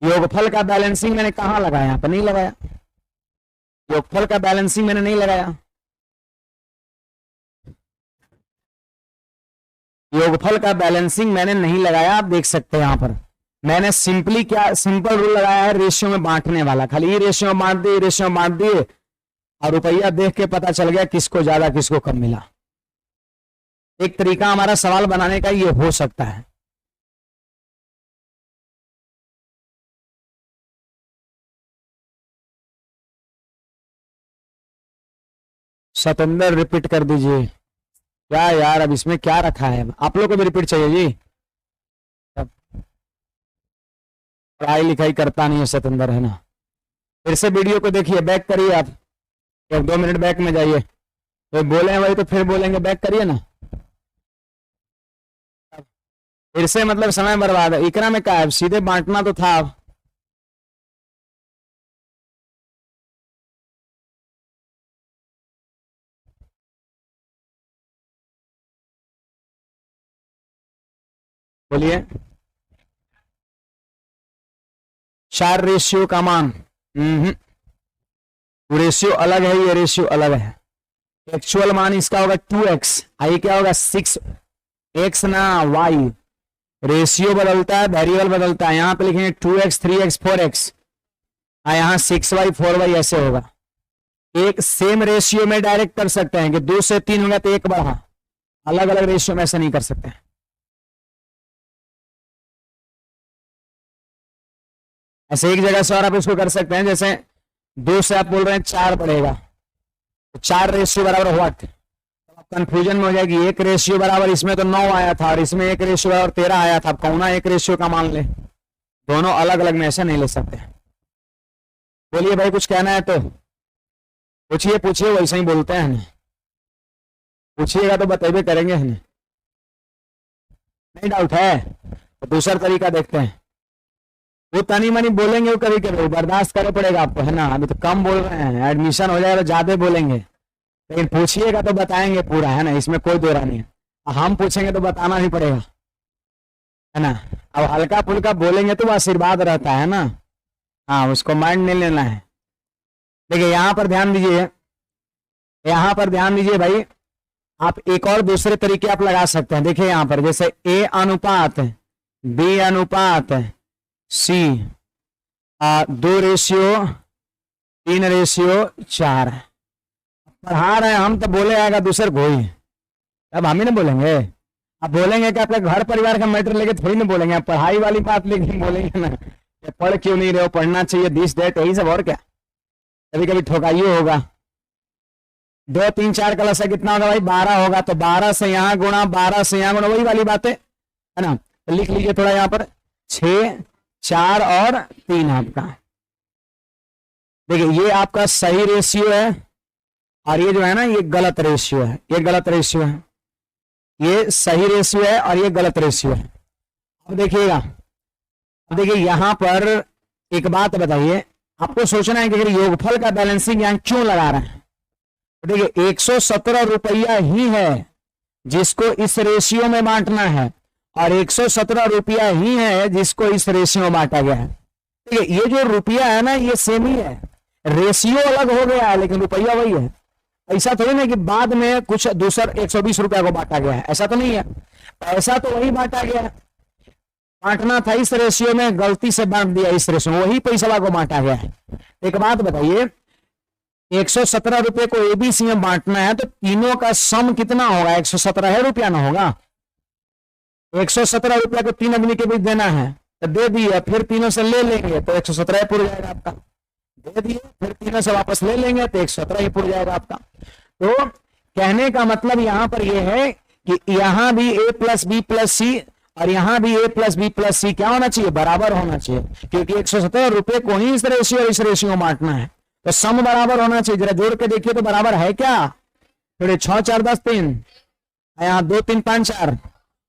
योगफल का बैलेंसिंग मैंने कहां लगाया, यहाँ पर नहीं लगाया, योगफल का बैलेंसिंग मैंने नहीं लगाया, योगफल का बैलेंसिंग मैंने नहीं लगाया। आप देख सकते हैं यहाँ पर मैंने सिंपली क्या सिंपल रूल लगाया है, रेशियो में बांटने वाला, खाली ये रेशियो में बांट दिए, रेशियो में बांट दिए, और रुपया देख के पता चल गया किसको ज्यादा किसको कम मिला। एक तरीका हमारा सवाल बनाने का ये हो सकता है। सतेंद्र रिपीट कर दीजिए। क्या यार, अब इसमें क्या रखा है, आप लोग को भी रिपीट चाहिए जी, पढ़ाई लिखाई करता नहीं है सतेंद्र, है ना। फिर से वीडियो को देखिए, बैक करिए आप, 1-2 मिनट बैक में जाइए, तो बोले वही तो फिर बोलेंगे, बैक करिए ना। फिर से मतलब समय बर्बाद है। इकरा में क्या है, सीधे बांटना तो था। बोलिए, 4 रेशियो का मान, रेशियो अलग है, ये रेशियो अलग है। एक्चुअल मान इसका होगा 2x, आई क्या होगा 6x ना y, रेशियो बदलता है, वेरिएबल बदलता है। यहां पे लिखेंगे 2x 3x 4x, यहाँ 6y 4y ऐसे होगा। एक सेम रेशियो में डायरेक्ट कर सकते हैं कि 2 से 3 होगा तो 1 बढ़ा, अलग अलग रेशियो में ऐसे नहीं कर सकते। ऐसे एक जगह से और आप इसको कर सकते हैं, जैसे 2 से आप बोल रहे हैं 4 बढ़ेगा, तो 4 रेशियो बराबर व्हाट, तो आप कंफ्यूजन में हो जाएगी। एक रेशियो बराबर, इसमें तो 9 आया था और इसमें एक रेशियो बराबर 13 आया था, आप कौन एक रेशियो का मान ले, दोनों अलग अलग में ऐसे नहीं ले सकते। बोलिए भाई, कुछ कहना है तो पूछिए, पूछिए, वैसे ही बोलते हैं, पूछिएगा तो बताइए करेंगे, है नहीं डाउट है तो दूसरा तरीका देखते हैं। वो तनी मनी बोलेंगे, वो कभी कभी बर्दाश्त करना पड़ेगा आपको, है ना। अभी तो कम बोल रहे हैं, एडमिशन हो जाएगा तो ज्यादा बोलेंगे, लेकिन पूछिएगा तो बताएंगे पूरा, है ना, इसमें कोई दो राय नहीं है। हम पूछेंगे तो बताना ही पड़ेगा, है ना। अब हल्का फुल्का बोलेंगे तो वो आशीर्वाद रहता है ना, हाँ, उसको माइंड नहीं लेना है। देखिए यहाँ पर ध्यान दीजिए, यहाँ पर ध्यान दीजिए भाई, आप एक और दूसरे तरीके आप लगा सकते हैं। देखिए यहाँ पर जैसे A अनुपात B अनुपात C, 2 रेशियो 3 रेशियो 4, पढ़ा रहे हैं हम तो बोले आएगा दूसरे कोई, अब हम ही ना बोलेंगे। आप बोलेंगे कि आपके घर परिवार का मैटर लेके थोड़ी ना बोलेंगे, आप पढ़ाई वाली बात लेके बोलेंगे ना, पढ़ क्यों नहीं रहे हो, पढ़ना चाहिए, दिस दैट, यही सब, और क्या। कभी कभी ठोकाइए होगा, 2 3 4 का लसा कितना होगा भाई, 12 होगा, तो 12 से यहाँ गुणा, 12 से यहाँ गुणा, वही वाली बात है ना। तो लिख लीजिए थोड़ा यहाँ पर, 6 4 और 3 आपका। देखिए ये आपका सही रेशियो है, और ये जो है ना ये गलत रेशियो है, ये गलत रेशियो है, ये सही रेशियो है और ये गलत रेशियो है। अब देखिएगा, अब देखिए यहां पर एक बात बताइए, आपको सोचना है कि अगर योगफल का बैलेंसिंग यहां क्यों लगा रहे हैं। तो देखिए 117 रुपया ही है जिसको इस रेशियो में बांटना है, और 117 रुपया ही है जिसको इस रेशियो में बांटा गया है। ठीक है, ये जो रुपया है ना ये सेम ही है, रेशियो अलग हो गया है लेकिन रुपया वही है। ऐसा थोड़ी ना कि बाद में कुछ दूसरा 120 रुपया को बांटा गया है, ऐसा तो नहीं है, पैसा तो वही बांटा गया है। बांटना था इस रेशियो में, गलती से बांट दिया इस रेशियो में, वही पैसा को बांटा गया है। एक बात बताइए, 117 रुपये को एबीसी में बांटना है तो तीनों का सम कितना होगा, 117 है रुपया ना होगा। 117 रुपया को 3 आदमी के बीच देना है तो दे दिए, फिर तीनों से ले लेंगे तो 117 पूरा जाएगा आपका, दे दिए फिर तीनों से वापस ले लेंगे तो 117 ही पूरा जाएगा आपका। तो कहने का मतलब यहां पर यह है कि यहां भी a प्लस बी प्लस सी और यहां भी a प्लस बी प्लस सी क्या होना चाहिए, बराबर होना चाहिए, क्योंकि 117 रुपये को ही इस रेशियो में बांटना है। तो सम बराबर होना चाहिए। जरा जोड़ के देखिए तो बराबर है क्या? थोड़े 6 4 10 3, यहाँ 2 3 5 4,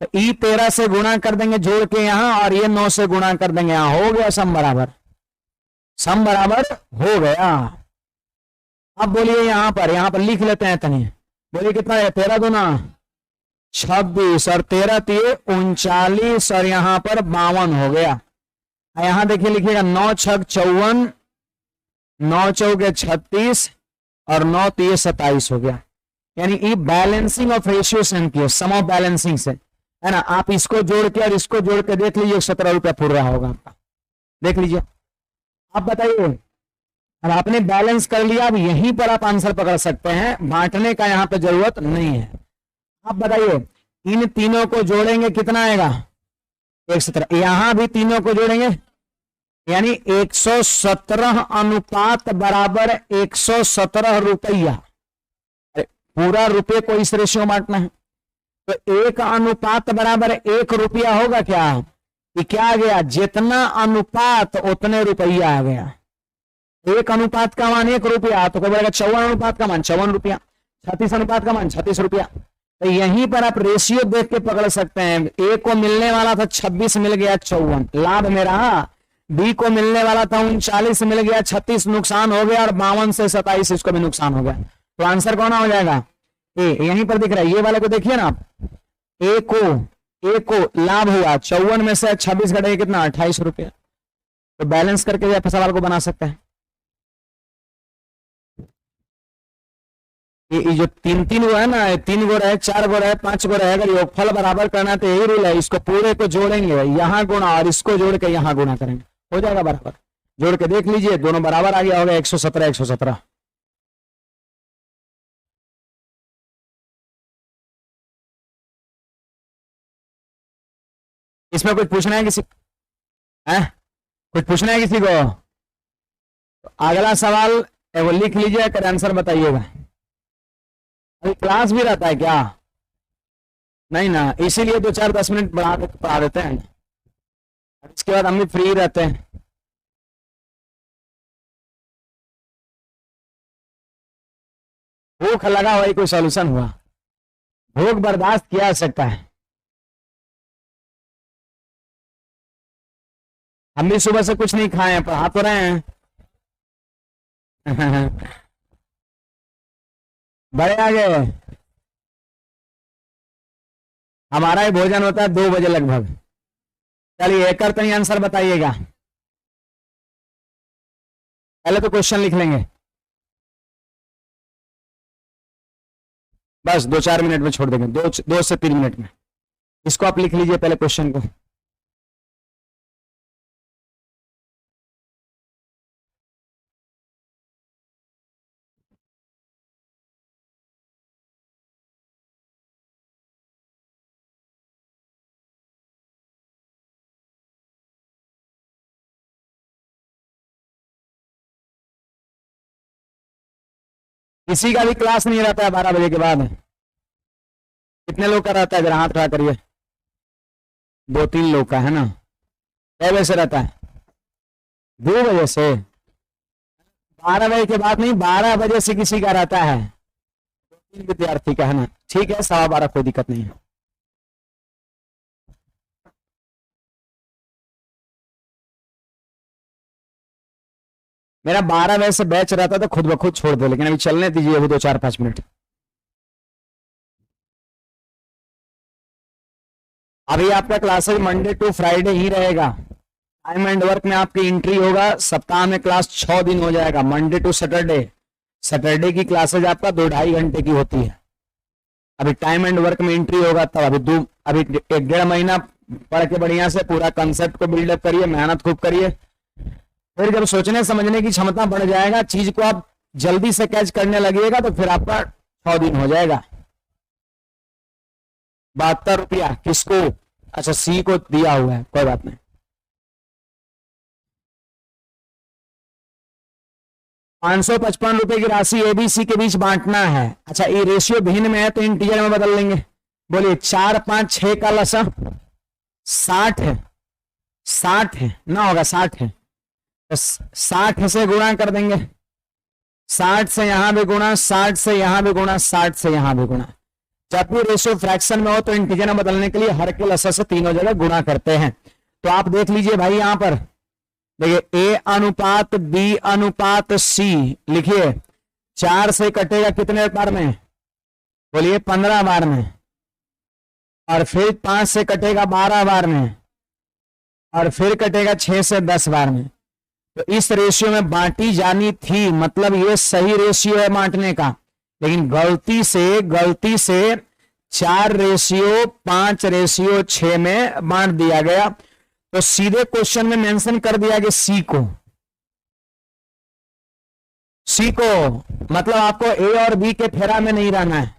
तो ई 13 से गुणा कर देंगे जोड़ के यहाँ, और ये 9 से गुणा कर देंगे यहाँ, हो गया सम बराबर। सम बराबर हो गया। अब बोलिए यहाँ पर लिख लेते हैं तनी, बोलिए कितना है? 13 दूना 26 और 13 3 39 और यहाँ पर 52 हो गया। यहाँ देखिए लिखिएगा 9 6 54, 9 चौके 36 और 9 3 27 हो गया। यानी ये बैलेंसिंग ऑफ रेशियो से किया, सम ऑफ बैलेंसिंग से, है ना। आप इसको जोड़ के और इसको जोड़ के देख लीजिए, 17 रुपया पूर रहा होगा आपका, देख लीजिए। आप बताइए, अब आपने बैलेंस कर लिया, अब यहीं पर आप आंसर पकड़ सकते हैं, बांटने का यहां पे जरूरत नहीं है। आप बताइए इन तीनों को जोड़ेंगे कितना आएगा? 117। यहां भी तीनों को जोड़ेंगे यानी 117 अनुपात बराबर 117 रुपया। पूरा रुपये को इस रेशियो बांटना है, तो 1 अनुपात बराबर 1 रुपया होगा क्या? ये क्या आ गया? जितना अनुपात उतने रुपया आ गया। 1 अनुपात का मान 1 रुपया, तो क्या बोलेगा? 54 अनुपात का मान 54 रुपया, 36 अनुपात का मान 36 रुपया। तो यहीं पर आप रेशियो देख के पकड़ सकते हैं। ए को मिलने वाला था 26, मिल गया 54, लाभ में रहा। बी को मिलने वाला था 39, मिल गया 36, नुकसान हो गया। और 52 से 27 इसको भी नुकसान हो गया। तो आंसर कौन हो जाएगा? ए। यहीं पर दिख रहा है, ये वाले को देखिए ना आप, ए को लाभ हुआ 54 में से 26 घटेगा कितना? 28 रुपया। तो बैलेंस करके आप सवाल को बना सकते हैं। ये जो 3 गो है ना, 3 गो रहे, 4 गो रहे, 5 गो रहे, अगर योगफल बराबर करना है तो यही रूल है। इसको पूरे को जोड़ेंगे यहां गुणा, और इसको जोड़ के यहां गुणा करेंगे, हो जाएगा बराबर। जोड़ के देख लीजिए, दोनों बराबर आ गया होगा, 117 117। इसमें कुछ पूछना है किसी है? कुछ पूछना है किसी को? तो अगला सवाल वो लिख लीजिए, कर आंसर बताइएगा। अभी क्लास भी रहता है क्या? नहीं ना, इसीलिए 2 4 10 मिनट पढ़ा देते हैं, इसके बाद हम भी फ्री रहते हैं। भूख लगा वही कोई सॉल्यूशन हुआ? भूख बर्दाश्त किया जा सकता है। हम भी सुबह से कुछ नहीं खाए हैं, पढ़ा तो रहे हैं। बड़े आ गए। हमारा ही भोजन होता है 2 बजे लगभग। चलिए एक करते ही आंसर बताइएगा। पहले तो क्वेश्चन लिख लेंगे, बस 2 4 मिनट में छोड़ देंगे, 2 से 3 मिनट में। इसको आप लिख लीजिए पहले क्वेश्चन को। किसी का भी क्लास नहीं रहता है 12 बजे के बाद? कितने लोग का रहता है? जरा हाथ खड़ा करिए। 2 3 लोग का है ना। कै बजे से रहता है? 2 बजे से। 12 बजे के बाद नहीं, 12 बजे से किसी का रहता है। 2 3 विद्यार्थी का है ना। ठीक है, 12:15 कोई दिक्कत नहीं है। मेरा 12 बजे से बैच रहता तो खुद ब खुद छोड़ दो, लेकिन अभी चलने दीजिए अभी 2 4 5 मिनट। अभी आपका क्लासेस मंडे टू फ्राइडे ही रहेगा। टाइम एंड वर्क में आपकी एंट्री होगा, सप्ताह में क्लास 6 दिन हो जाएगा, मंडे टू सैटरडे। सैटरडे की क्लासेज आपका 2 2.5 घंटे की होती है। अभी टाइम एंड वर्क में एंट्री होगा तब। अभी 1 1.5 महीना पढ़ के बढ़िया से पूरा कंसेप्ट को बिल्डअप करिए, मेहनत खूब करिए। फिर जब सोचने समझने की क्षमता बढ़ जाएगा, चीज को आप जल्दी से कैच करने लगिएगा, तो फिर आपका 6 दिन हो जाएगा। 72 रुपया किसको? अच्छा, सी को दिया हुआ है, कोई बात नहीं। ₹555 की राशि एबीसी के बीच बांटना है। अच्छा, ये रेशियो भिन्न में है तो इंटीजर में बदल लेंगे। बोलिए 4 5 6 का लसा 60 है। 60 है ना, होगा 60 है तो 60 से गुणा कर देंगे। 60 से यहां भी गुणा, 60 से यहां भी गुणा, 60 से यहां भी गुणा। जब भी रेशियो फ्रैक्शन में हो तो इंटीजर में बदलने के लिए हर के लसर से तीनों जगह गुणा करते हैं। तो आप देख लीजिए भाई, यहां पर देखिए ए अनुपात बी अनुपात सी लिखिए। 4 से कटेगा कितने बार में? बोलिए 15 बार में। और फिर 5 से कटेगा 12 बार में। और फिर कटेगा 6 से 10 बार में। तो इस रेशियो में बांटी जानी थी, मतलब ये सही रेशियो है बांटने का। लेकिन गलती से 4:5:6 में बांट दिया गया। तो सीधे क्वेश्चन में मेंशन कर दिया कि सी को मतलब आपको ए और बी के फेरा में नहीं रहना है।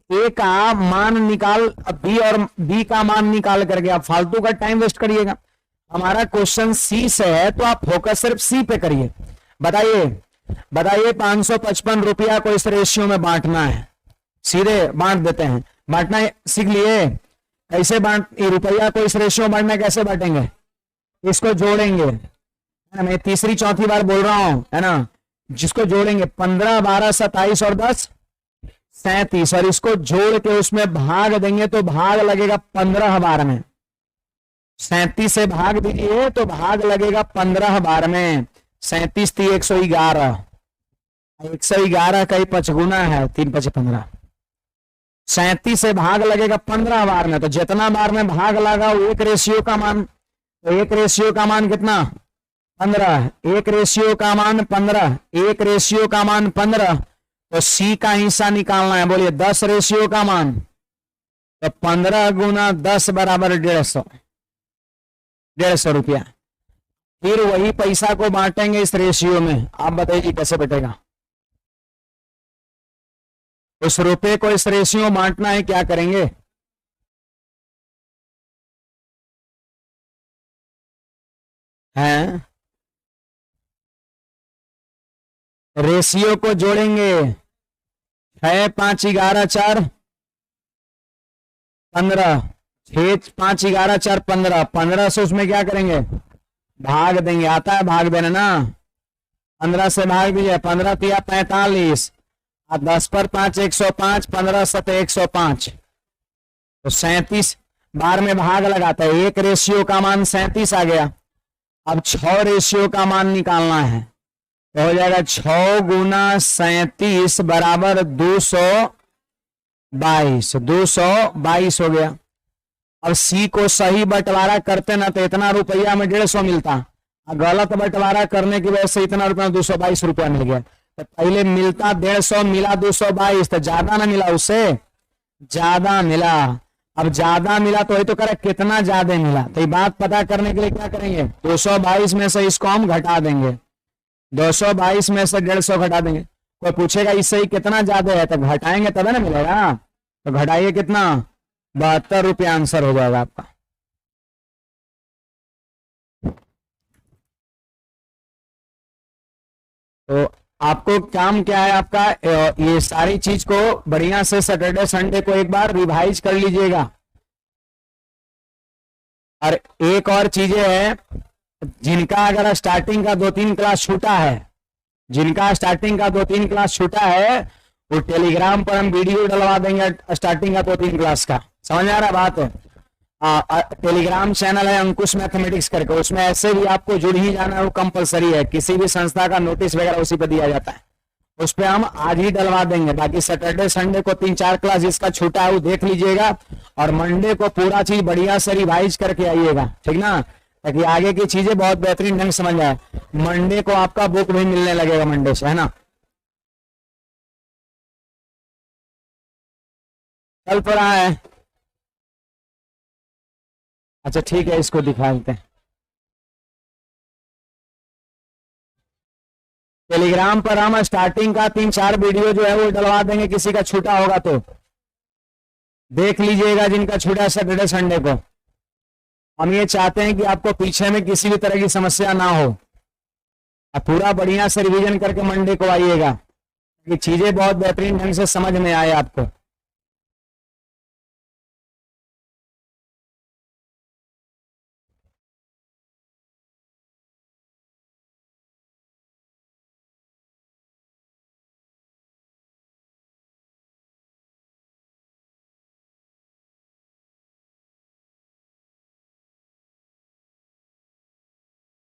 ए का मान निकाल, बी और बी का मान निकाल करके आप फालतू का टाइम वेस्ट करिएगा। हमारा क्वेश्चन सी से है तो आप फोकस सिर्फ सी पे करिए। बताइए 555 रुपया को इस रेशियो में बांटना है। सीधे बांट देते हैं, बांटना सीख लिए। कैसे रुपया को इस रेशियो में बांटना, कैसे बांटेंगे? इसको जोड़ेंगे, मैं तीसरी चौथी बार बोल रहा हूं, है ना। जिसको जोड़ेंगे 15, 12, 27 और 10 37, और इसको जोड़ के उसमें भाग देंगे तो भाग लगेगा 15 बार में। 37 से भाग दीजिए तो भाग लगेगा 15 बार में। 37 थी 111, 111 का ही 5 गुना है, 3 5 15। 37 से भाग लगेगा 15 बार में। तो जितना बार में भाग लगा वो एक रेशियो का मान, तो एक रेशियो का मान कितना? 15। एक रेशियो का मान 15, एक रेशियो का मान 15। तो सी का हिस्सा निकालना है। बोलिए 10 रेशियो का मान, तो 15 गुना 10 बराबर 150 रुपया। फिर वही पैसा को बांटेंगे इस रेशियो में। आप बताइए कैसे बटेगा? उस रुपए को इस रेशियो में बांटना है, क्या करेंगे? हैं, रेशियो को जोड़ेंगे। 6 5 11 4 15, 6 5 11 4 15, 15 से उसमें क्या करेंगे? भाग देंगे। आता है भाग देना ना? 15 से भाग दीजिए, 15 तिया 45, 10 पर 5 105, 15 7 105। तो 37 बार में भाग लगाता है। एक रेशियो का मान 37 आ गया। अब 6 रेशियो का मान निकालना है, तो हो जाएगा 6 गुना 37 बराबर 222, 222 हो गया। अब सी को सही बंटवारा करते ना तो इतना रुपया में 150 मिलता, गलत बंटवारा करने की वजह से इतना रुपया 222 रुपया मिल गया। तो पहले मिलता 150, मिला 222, तो ज्यादा ना मिला, उससे ज्यादा मिला। अब ज्यादा मिला तो वही तो करे कितना ज्यादा मिला। तो ये बात पता करने के लिए क्या करेंगे? 222 में से इसको हम घटा देंगे, 222 में से 150 घटा देंगे। कोई पूछेगा इससे ही कितना ज्यादा है, तो घटाएंगे तब ना मिलेगा। तो घटाइए कितना? 72 रुपया आंसर हो जाएगा आपका। तो आपको काम क्या है आपका? ये सारी चीज को बढ़िया से सैटरडे संडे को एक बार रिवाइज कर लीजिएगा। और एक और चीजें है, जिनका अगर स्टार्टिंग का 2-3 क्लास छूटा है, जिनका स्टार्टिंग का 2-3 क्लास छूटा है, वो टेलीग्राम पर हम वीडियो डलवा देंगे स्टार्टिंग का 2-3 क्लास का। समझ आ रहा बात है? टेलीग्राम चैनल है अंकुश मैथमेटिक्स करके, उसमें ऐसे भी आपको जुड़ ही जाना है, वो कंपलसरी है। किसी भी संस्था का नोटिस वगैरह उसी पर दिया जाता है, उस पर हम आज ही डलवा देंगे। बाकी सैटरडे संडे को 3-4 क्लास जिसका छूटा है वो देख लीजिएगा, और मंडे को पूरा चीज बढ़िया से रिवाइज करके आइएगा, ठीक ना, ताकि आगे की चीजें बहुत बेहतरीन ढंग से समझ आए। मंडे को आपका बुक भी मिलने लगेगा, मंडे से, है ना। चल तो रहा है? अच्छा ठीक है, इसको दिखा देते हैं। टेलीग्राम पर हम स्टार्टिंग का 3-4 वीडियो जो है वो डलवा देंगे, किसी का छूटा होगा तो देख लीजिएगा, जिनका छूटा सैटरडे संडे को। हम ये चाहते हैं कि आपको पीछे में किसी भी तरह की समस्या ना हो, आप पूरा बढ़िया से रिवीजन करके मंडे को आइएगा, ये चीजें बहुत बेहतरीन ढंग से समझ में आए आपको।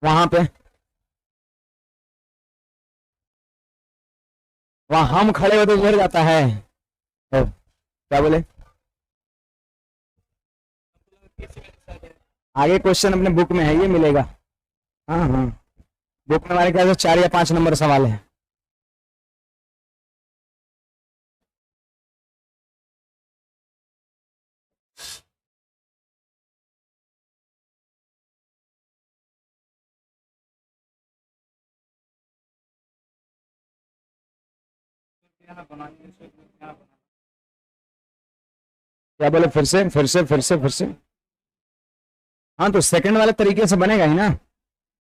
वहां पे, वहां हम खड़े हो तो उधर जाता है। तो क्या बोले? आगे क्वेश्चन अपने बुक में है, ये मिलेगा। हाँ हाँ, बुक में हमारे ख्याल से 4 या 5 नंबर सवाल है। क्या बोले? फिर से फिर से फिर से फिर से। हाँ तो सेकंड वाले तरीके से बनेगा ही ना।